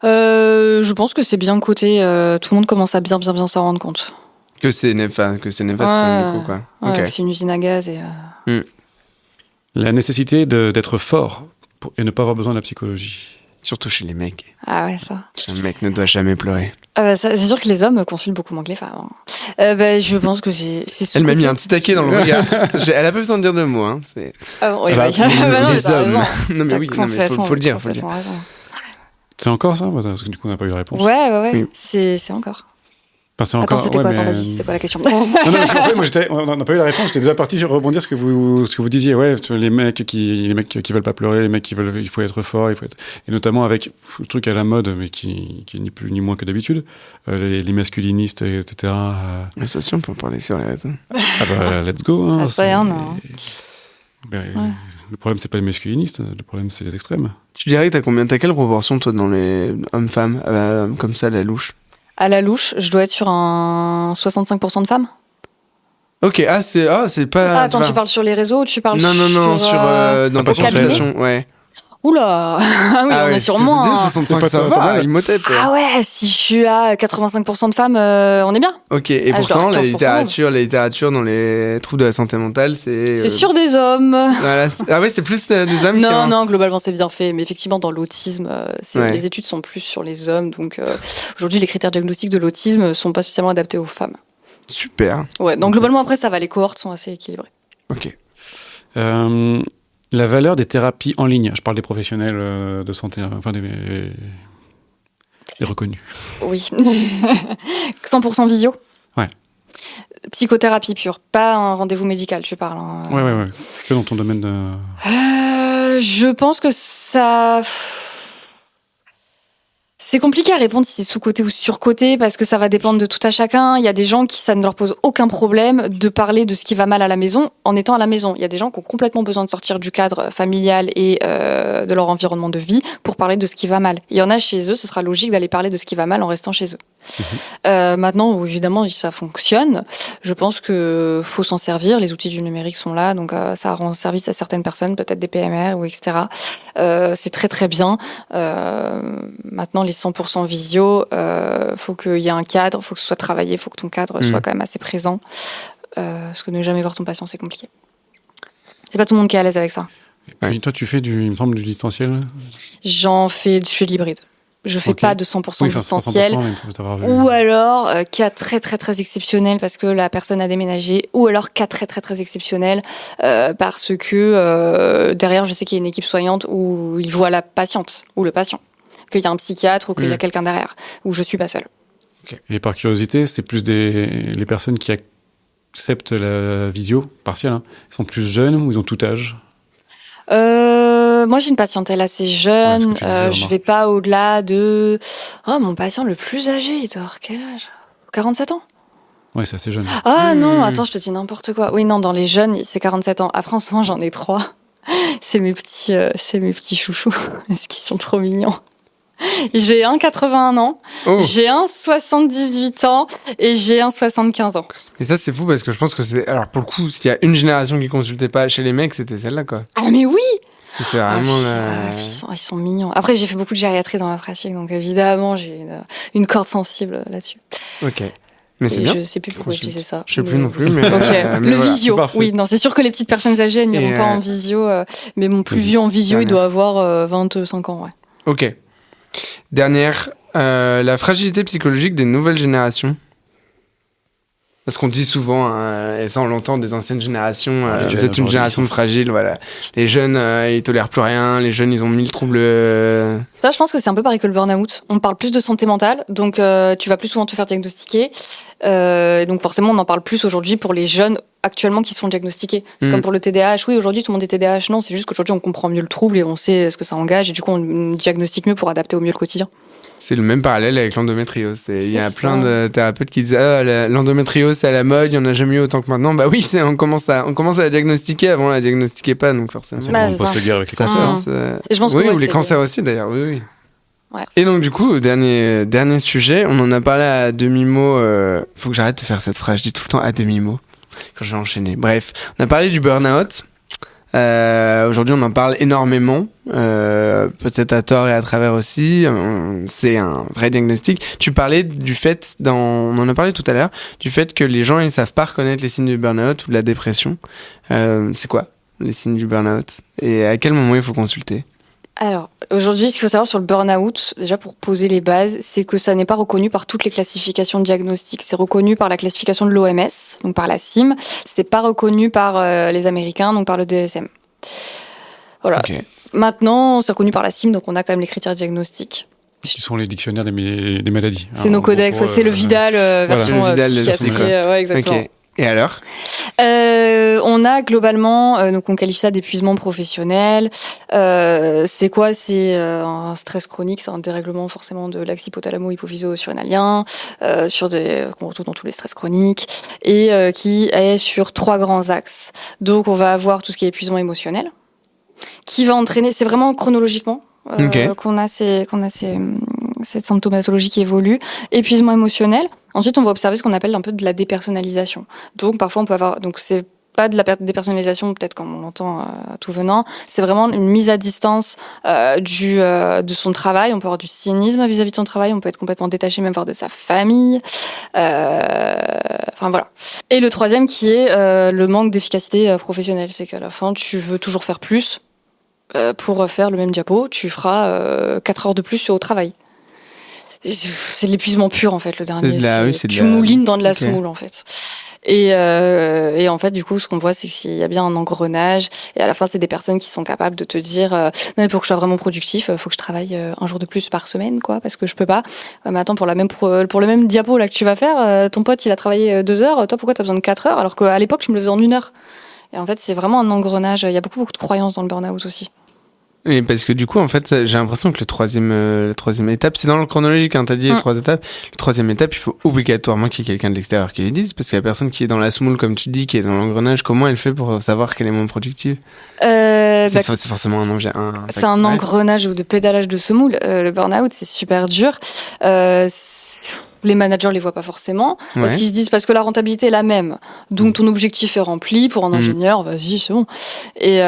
Je pense que c'est bien coté. Tout le monde commence à bien s'en rendre compte. Que c'est néfaste, du coup, quoi. Ouais, Ok. c'est une usine à gaz et. La nécessité d'être fort et ne pas avoir besoin de la psychologie. Surtout chez les mecs. Ah ouais, ça. Un mec ne doit jamais pleurer. C'est sûr que les hommes consultent beaucoup moins que les femmes. Je pense que c'est Elle m'a mis un petit taquet dans le regard. Elle a pas besoin de dire deux mots. Hein. Oui, bah, Les hommes. Non mais oui, mais faut le dire. Raison. C'est encore ça? Parce que du coup, on n'a pas eu de réponse. Ouais. Oui. C'est encore. Enfin, c'est encore. Attends, c'était ouais, quoi? mais- Attends, vas-y, c'était quoi la question? Non, parce qu'en fait, moi, on n'a pas eu la réponse. J'étais déjà parti sur rebondir ce que vous disiez. Ouais, les mecs qui veulent pas pleurer, les mecs il faut être fort, et notamment avec le truc à la mode, mais qui est ni plus ni moins que d'habitude, les masculinistes, etc. Mais ça aussi, on peut en parler sur les réseaux. Let's go. Hein, Ça y est, non. Le problème, c'est pas les masculinistes, le problème, c'est les extrêmes. Tu dirais que t'as quelle proportion, toi, dans les hommes-femmes, comme ça, à la louche? À la louche, je dois être sur un 65% de femmes. Ok, c'est pas... Attends, tu parles sur les réseaux ou tu parles Non, sur dans ta consultation, ouais. Oula. Ah oui, on est sur moins. 65, C'est ça pas va, mal. Imhotep. Ah ouais, si je suis à 85% de femmes, on est bien. Ok, et Ah, je pourtant, dois la 15%. littérature dans les troubles de la santé mentale, c'est... C'est sur des hommes. Voilà, ah ouais, c'est plus des hommes qui... Non, globalement c'est bien fait, mais effectivement dans l'autisme, Ouais. les études sont plus sur les hommes, donc aujourd'hui les critères diagnostiques de l'autisme sont pas spécialement adaptés aux femmes. Super. Ouais, donc globalement après ça va, les cohortes sont assez équilibrées. Ok. La valeur des thérapies en ligne. Je parle des professionnels de santé, enfin des reconnus. Oui. 100% visio. Ouais. Psychothérapie pure, pas un rendez-vous médical, tu parles. Hein. Ouais. Que dans ton domaine de... Je pense que ça... C'est compliqué à répondre si c'est sous-coté ou sur-coté parce que ça va dépendre de tout à chacun. Il y a des gens qui ça ne leur pose aucun problème de parler de ce qui va mal à la maison en étant à la maison. Il y a des gens qui ont complètement besoin de sortir du cadre familial et de leur environnement de vie pour parler de ce qui va mal. Il y en a chez eux, ce sera logique d'aller parler de ce qui va mal en restant chez eux. Maintenant, évidemment, ça fonctionne. Je pense que faut s'en servir. Les outils du numérique sont là, donc ça rend service à certaines personnes, peut-être des PMR ou etc. C'est très très bien. Maintenant, les 100% visio, faut qu'il y ait un cadre, faut que ce soit travaillé, faut que ton cadre soit quand même assez présent. Parce que ne jamais voir ton patient, c'est compliqué. C'est pas tout le monde qui est à l'aise avec ça. Et puis, toi, tu fais il me semble, du distanciel. Je fais de l'hybride. Je fais pas de 100% distanciel. 100%, mais il me semble t'avoir vu. Ou alors, cas très très très exceptionnel parce que la personne a déménagé. Ou alors, cas très très très exceptionnel parce que derrière, je sais qu'il y a une équipe soignante où il voit la patiente ou le patient. Qu'il y a un psychiatre ou qu'il y a quelqu'un derrière. Où je suis pas seule. Okay. Et par curiosité, c'est plus les personnes qui acceptent la visio partielle. Hein. Ils sont plus jeunes ou ils ont tout âge? Moi, j'ai une patientèle assez Ouais, jeune. ce que tu disais, Je remarque. vais pas au-delà de... Oh, mon patient le plus âgé, il doit avoir quel âge? 47 ans? Ouais, c'est assez jeune. Ah non, Hmm. attends, je te dis n'importe quoi. Oui, non, dans les jeunes, c'est 47 ans. Après, en ce moment, j'en ai 3. C'est mes petits chouchous. Est-ce qu'ils sont trop mignons? J'ai un 81 ans, Oh. j'ai un 78 ans et j'ai un 75 ans. Et ça, c'est fou parce que je pense que c'est. Alors, pour le coup, s'il y a une génération qui consultait pas chez les mecs, c'était celle-là, quoi. Ah mais oui! C'est vraiment Ils sont mignons. Après, j'ai fait beaucoup de gériatrie dans ma pratique, donc évidemment, j'ai une corde sensible là-dessus. Ok. Mais c'est Et bien. je sais plus pourquoi je Consulte. disais ça. Je sais plus non plus, mais. Ok, mais le voilà. visio. c'est parfait. Oui, non, c'est sûr que les petites personnes âgées elles n'iront Et, pas en visio, mais mon plus vieux en visio, il dernière. doit avoir 25 ans, ouais. Ok. Dernière, la fragilité psychologique des nouvelles générations. Parce qu'on dit souvent, hein, et ça on l'entend des anciennes générations, les vous jeunes êtes une aujourd'hui, génération ils sont fragile, voilà. Les jeunes, ils tolèrent plus rien, les jeunes, ils ont 1000 troubles. Ça, je pense que c'est un peu pareil que le burn-out. On parle plus de santé mentale, donc tu vas plus souvent te faire diagnostiquer. Et donc forcément, on en parle plus aujourd'hui pour les jeunes actuellement qui se font diagnostiquer. C'est comme pour le TDAH. Oui, aujourd'hui, tout le monde est TDAH. Non, c'est juste qu'aujourd'hui, on comprend mieux le trouble et on sait ce que ça engage. Et du coup, on diagnostique mieux pour adapter au mieux le quotidien. C'est le même parallèle avec l'endométriose. Il y a C'est plein ça. de thérapeutes qui disent l'endométriose c'est à la mode, il y en a jamais eu autant que maintenant. Bah oui, on commence à la diagnostiquer, avant on la diagnostiquait pas, donc forcément. C'est Bah, le c'est post-guerre avec les Ça cancers. passe, Et je pense oui, que, ouais, ou les c'est- cancers aussi d'ailleurs, oui, oui. Ouais. Et donc du coup, dernier sujet, on en a parlé à demi-mot, faut que j'arrête de faire cette phrase, je dis tout le temps à demi-mot quand je vais enchaîner. Bref, on a parlé du burn-out. Aujourd'hui, on en parle énormément, peut-être à tort et à travers aussi. C'est un vrai diagnostic. Tu parlais du fait, on en a parlé tout à l'heure, du fait que les gens ils savent pas reconnaître les signes du burn-out ou de la dépression. C'est quoi les signes du burn-out et à quel moment il faut consulter? Alors, aujourd'hui, ce qu'il faut savoir sur le burn-out, déjà pour poser les bases, c'est que ça n'est pas reconnu par toutes les classifications diagnostiques. C'est reconnu par la classification de l'OMS, donc par la CIM. C'est pas reconnu par les Américains, donc par le DSM. Voilà. Ok. Maintenant, c'est reconnu par la CIM, donc on a quand même les critères diagnostiques. Qui sont les dictionnaires des maladies. C'est nos codex, ouais, c'est le Vidal version Le Vidal de psychiatrie. psy, quoi. Ouais, exactement. Ok. Et alors? On a globalement, donc on qualifie ça d'épuisement professionnel. C'est quoi? C'est un stress chronique, c'est un dérèglement forcément de l'axe hypothalamo-hypophyso-surrénalien, qu'on retrouve dans tous les stress chroniques, et qui est sur 3 grands axes. Donc on va avoir tout ce qui est épuisement émotionnel, qui va entraîner, c'est vraiment chronologiquement qu'on a cette symptomatologie qui évolue. Épuisement émotionnel. Ensuite, on va observer ce qu'on appelle un peu de la dépersonnalisation. Donc, parfois, on peut avoir... Donc, c'est pas de la dépersonnalisation, peut-être comme on l'entend à tout venant. C'est vraiment une mise à distance de son travail. On peut avoir du cynisme vis-à-vis de son travail. On peut être complètement détaché, même voire de sa famille. Enfin, voilà. Et le troisième qui est le manque d'efficacité professionnelle. C'est qu'à la fin, tu veux toujours faire plus. Pour faire le même diapo, tu feras 4 heures de plus au travail. C'est de l'épuisement pur, en fait, le dernier. Tu moulines dans de la semoule, en fait. Et en fait, du coup, ce qu'on voit, c'est qu'il y a bien un engrenage. Et à la fin, c'est des personnes qui sont capables de te dire non, mais pour que je sois vraiment productif, faut que je travaille un jour de plus par semaine, quoi, parce que je peux pas. Mais attends, pour le même diapo là que tu vas faire, ton pote, il a travaillé 2 heures. Toi, pourquoi t'as besoin de 4 heures? Alors qu'à l'époque, je me le faisais en 1 heure. Et en fait, c'est vraiment un engrenage. Il y a beaucoup de croyances dans le burn-out aussi. Et parce que du coup, en fait, j'ai l'impression que la troisième étape, c'est dans le chronologique, hein, t'as dit les 3 étapes. La troisième étape, il faut obligatoirement qu'il y ait quelqu'un de l'extérieur qui le dise, parce que la personne qui est dans la semoule, comme tu dis, qui est dans l'engrenage, comment elle fait pour savoir qu'elle est moins productive? C'est forcément c'est un engrenage ou de pédalage de semoule. Le burn-out, c'est super dur. Les managers les voient pas forcément parce qu'ils se disent parce que la rentabilité est la même, donc ton objectif est rempli. Pour un ingénieur, vas-y, c'est bon. Et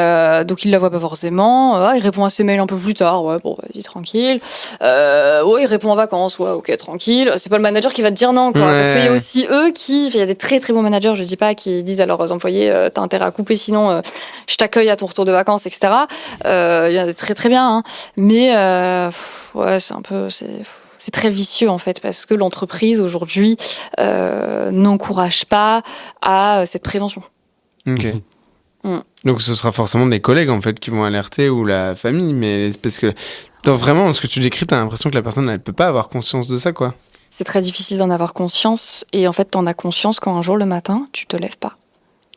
donc il la voit pas forcément. Il répond à ses mails un peu plus tard. Ouais, bon, vas-y, tranquille. Ouais, il répond en vacances. Ouais, ok, tranquille. C'est pas le manager qui va te dire non, quoi. Parce qu'il y a aussi eux il y a des très très bons managers, je dis pas, qui disent à leurs employés t'as intérêt à couper, sinon je t'accueille à ton retour de vacances, etc. Il y a des très très bien, hein. Mais ouais, c'est très vicieux en fait, parce que l'entreprise aujourd'hui n'encourage pas à cette prévention. Ok. Donc ce sera forcément des collègues en fait qui vont alerter, ou la famille, mais parce que vraiment, ce que tu décris, t'as l'impression que la personne elle peut pas avoir conscience de ça, quoi. C'est très difficile d'en avoir conscience, et en fait t'en as conscience quand un jour le matin tu te lèves pas.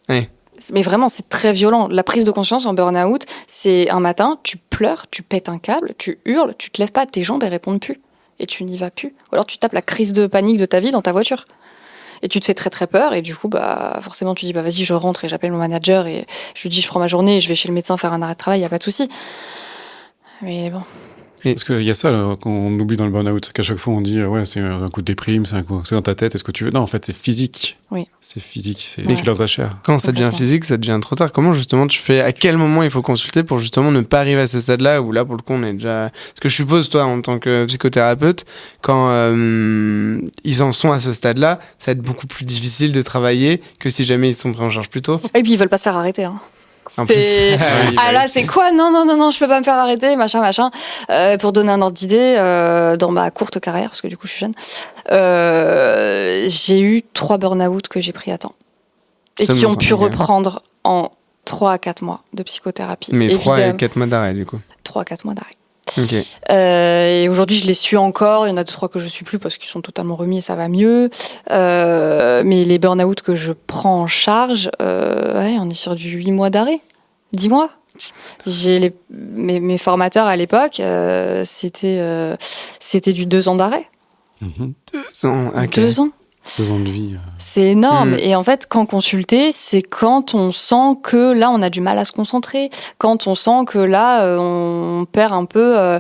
Ouais. Mais vraiment, c'est très violent. La prise de conscience en burn-out, c'est un matin, tu pleures, tu pètes un câble, tu hurles, tu te lèves pas, tes jambes, elles répondent plus. Et tu n'y vas plus. Ou alors tu tapes la crise de panique de ta vie dans ta voiture. Et tu te fais très très peur. Et du coup, forcément, tu dis, vas-y, je rentre et j'appelle mon manager et je lui dis, je prends ma journée et je vais chez le médecin faire un arrêt de travail, y a pas de souci. Mais bon. Parce qu'il y a ça là, qu'on oublie dans le burn-out, qu'à chaque fois on dit ouais c'est un coup de déprime, c'est dans ta tête, est-ce que tu veux... Non, en fait c'est physique. Oui. C'est physique, c'est Ouais. tu leur ta chair. Quand ça devient physique, ça devient trop tard. Comment justement tu fais, à quel moment il faut consulter pour justement ne pas arriver à ce stade-là où là pour le coup on est déjà... Parce que je suppose toi en tant que psychothérapeute, quand ils en sont à ce stade-là, ça va être beaucoup plus difficile de travailler que si jamais ils sont pris en charge plus tôt. Et puis ils veulent pas se faire arrêter. Hein. En plus, Ah là, c'est quoi? Non, je peux pas me faire arrêter, machin. Pour donner un ordre d'idée, dans ma courte carrière, parce que du coup je suis jeune, j'ai eu 3 burn-out que j'ai pris à temps. Et Ça qui ont m'entend pu bien. reprendre en 3 à 4 mois de psychothérapie. Mais 3 Évidemment. et 4 mois d'arrêt du coup. 3 à 4 mois d'arrêt. Ok. Et aujourd'hui, je les suis encore. Il y en a 2-3 que je suis plus parce qu'ils sont totalement remis et ça va mieux. Mais les burn-out que je prends en charge, on est sur du 8 mois d'arrêt. 10 mois. J'ai mes formateurs à l'époque, c'était du 2 ans d'arrêt. 2 ans, ok. 2 ans. 2 ans de vie. C'est énorme. Et en fait, quand consulter, c'est quand on sent que là, on a du mal à se concentrer. Quand on sent que là, on perd un peu...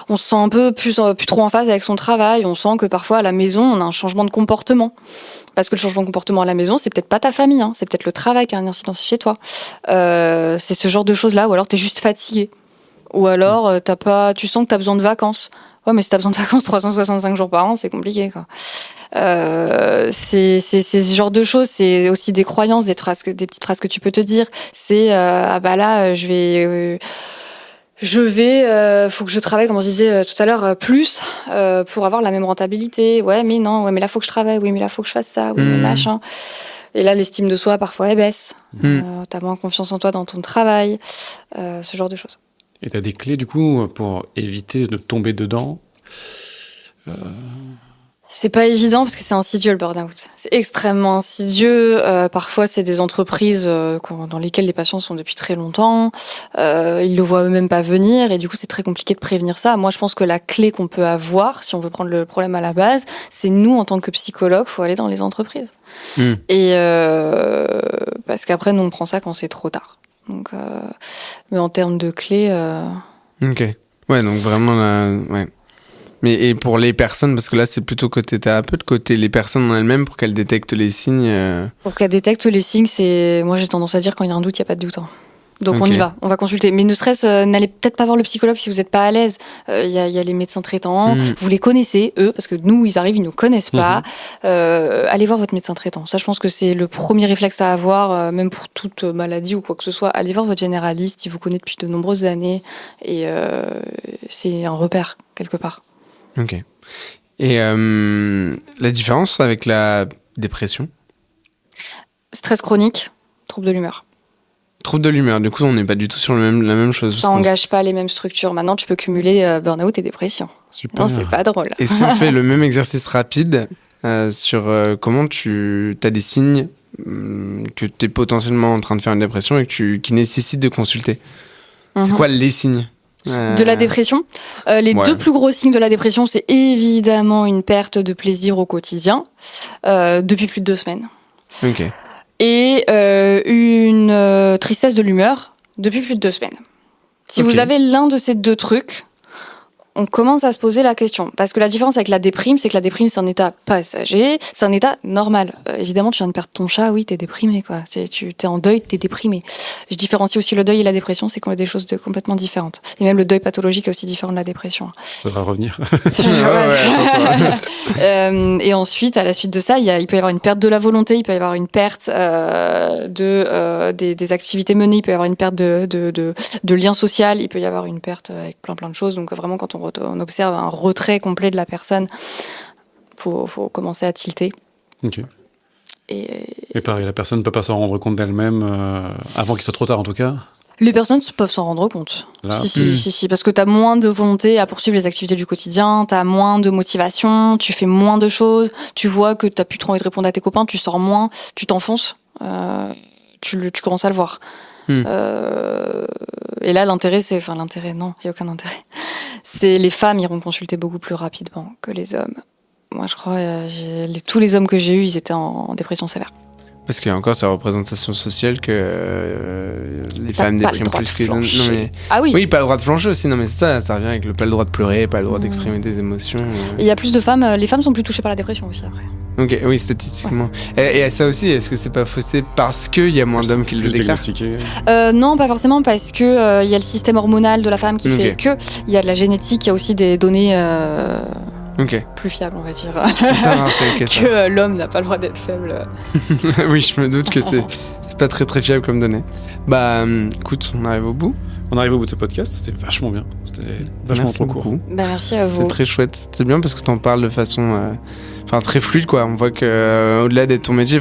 on se sent un peu plus trop en phase avec son travail. On sent que parfois, à la maison, on a un changement de comportement. Parce que le changement de comportement à la maison, c'est peut-être pas ta famille. Hein, c'est peut-être le travail qui a une incidence chez toi. C'est ce genre de choses-là. Ou alors, t'es juste fatigué. Ou alors, tu sens que t'as besoin de vacances. Ouais, mais si t'as besoin de vacances 365 jours par an, c'est compliqué, quoi. C'est ce genre de choses. C'est aussi des croyances, des petites phrases que tu peux te dire. C'est faut que je travaille, comme on disait tout à l'heure, plus pour avoir la même rentabilité. Ouais, mais non, ouais, mais là faut que je travaille. Oui, mais là faut que je fasse ça. Oui, mais machin. Et là, l'estime de soi parfois elle baisse. T'as moins confiance en toi dans ton travail, ce genre de choses. Et t'as des clés du coup pour éviter de tomber dedans? C'est pas évident parce que c'est insidieux le burn-out. C'est extrêmement insidieux. Parfois, c'est des entreprises dans lesquelles les patients sont depuis très longtemps. Ils le voient eux-mêmes pas venir et du coup, c'est très compliqué de prévenir ça. Moi, je pense que la clé qu'on peut avoir, si on veut prendre le problème à la base, c'est nous, en tant que psychologue, faut aller dans les entreprises. Et parce qu'après, nous, on prend ça quand c'est trop tard. Donc, mais en termes de clés... Ok. Ouais, donc vraiment, ouais. Mais et pour les personnes, parce que là c'est plutôt côté thérapeute, côté les personnes en elles-mêmes pour qu'elles détectent les signes. Pour qu'elles détectent les signes, moi j'ai tendance à dire quand il y a un doute, il n'y a pas de doute. Hein. Donc Ok. on y va, on va consulter. Mais ne serait-ce, n'allez peut-être pas voir le psychologue si vous n'êtes pas à l'aise. Il y a les médecins traitants, vous les connaissez, eux, parce que nous, ils arrivent, ils ne nous connaissent pas. Allez voir votre médecin traitant. Ça, je pense que c'est le premier réflexe à avoir, même pour toute maladie ou quoi que ce soit. Allez voir votre généraliste, il vous connaît depuis de nombreuses années. Et c'est un repère, quelque part. Ok. Et la différence avec la dépression? Stress chronique, trouble de l'humeur. Trouble de l'humeur, du coup on n'est pas du tout sur la même chose. Ça engage pas les mêmes structures. Maintenant, tu peux cumuler burn-out et dépression. Super. Non, c'est pas drôle. Et si on fait le même exercice rapide sur comment tu as des signes que tu es potentiellement en train de faire une dépression et qui nécessitent de consulter. C'est quoi les signes de la dépression? Les Ouais. 2 plus gros signes de la dépression, c'est évidemment une perte de plaisir au quotidien depuis plus de 2 semaines. Ok. Et une tristesse de l'humeur depuis plus de 2 semaines. Si Ok. vous avez l'un de ces 2 trucs, on commence à se poser la question. Parce que la différence avec la déprime, c'est que la déprime, c'est un état passager, c'est un état normal. Évidemment, tu viens de perdre ton chat, oui, t'es déprimé, quoi. Tu t'es en deuil, t'es déprimé. Je différencie aussi le deuil et la dépression, c'est qu'on a des choses complètement différentes. Et même le deuil pathologique est aussi différent de la dépression. Ça va revenir. Et ensuite, à la suite de ça, il peut y avoir une perte de la volonté, il peut y avoir une perte des activités menées, il peut y avoir une perte de lien social, il peut y avoir une perte avec plein de choses. Donc vraiment, quand on observe un retrait complet de la personne, faut commencer à tilter. Ok. Et pareil, la personne ne peut pas s'en rendre compte d'elle-même avant qu'il soit trop tard en tout cas. les personnes peuvent s'en rendre compte. Là. Si, parce que t'as moins de volonté à poursuivre les activités du quotidien, t'as moins de motivation, tu fais moins de choses, tu vois que t'as plus trop envie de répondre à tes copains, tu sors moins, tu t'enfonces. tu commences à le voir. Et là, l'intérêt, non, il n'y a aucun intérêt. C'est les femmes iront consulter beaucoup plus rapidement que les hommes. Moi, je crois, tous les hommes que j'ai eus, ils étaient en dépression sévère. Parce qu'il y a encore cette représentation sociale que les femmes dépriment plus que les hommes. Ah oui. Oui, pas le droit de flancher aussi. Non, mais c'est ça revient avec pas le droit de pleurer, pas le droit d'exprimer des émotions. Il y a plus de femmes. Les femmes sont plus touchées par la dépression aussi après. Ok, oui, statistiquement. Ouais. Et ça aussi, est-ce que c'est pas faussé parce qu'il y a moins d'hommes qui le déclarent? Non, pas forcément, parce que y a le système hormonal de la femme qui fait que il y a de la génétique, il y a aussi des données plus fiables, on va dire. Ça marche avec ça. Que l'homme n'a pas le droit d'être faible. Oui, je me doute que c'est pas très très fiable comme données. Bah, écoute, on arrive au bout. On arrive au bout de ce podcast, c'était vachement bien. C'était vachement trop court. Bah, merci à vous. C'est très chouette. C'est bien parce que t'en parles de façon très fluide, quoi. On voit que au-delà d'être ton métier,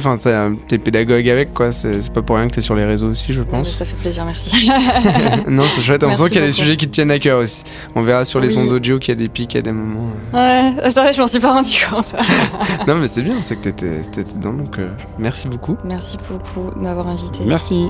t'es pédagogue avec, quoi. C'est pas pour rien que t'es sur les réseaux aussi, je pense. Ça fait plaisir, merci. Non, c'est chouette. On sent qu'il y a des sujets qui te tiennent à cœur aussi. On verra sur les ondes audio qu'il y a des pics à des moments. Ouais, c'est vrai, je m'en suis pas rendu compte. Non, mais c'est bien, c'est que t'étais dedans, donc merci beaucoup. Merci beaucoup de m'avoir invité. Merci.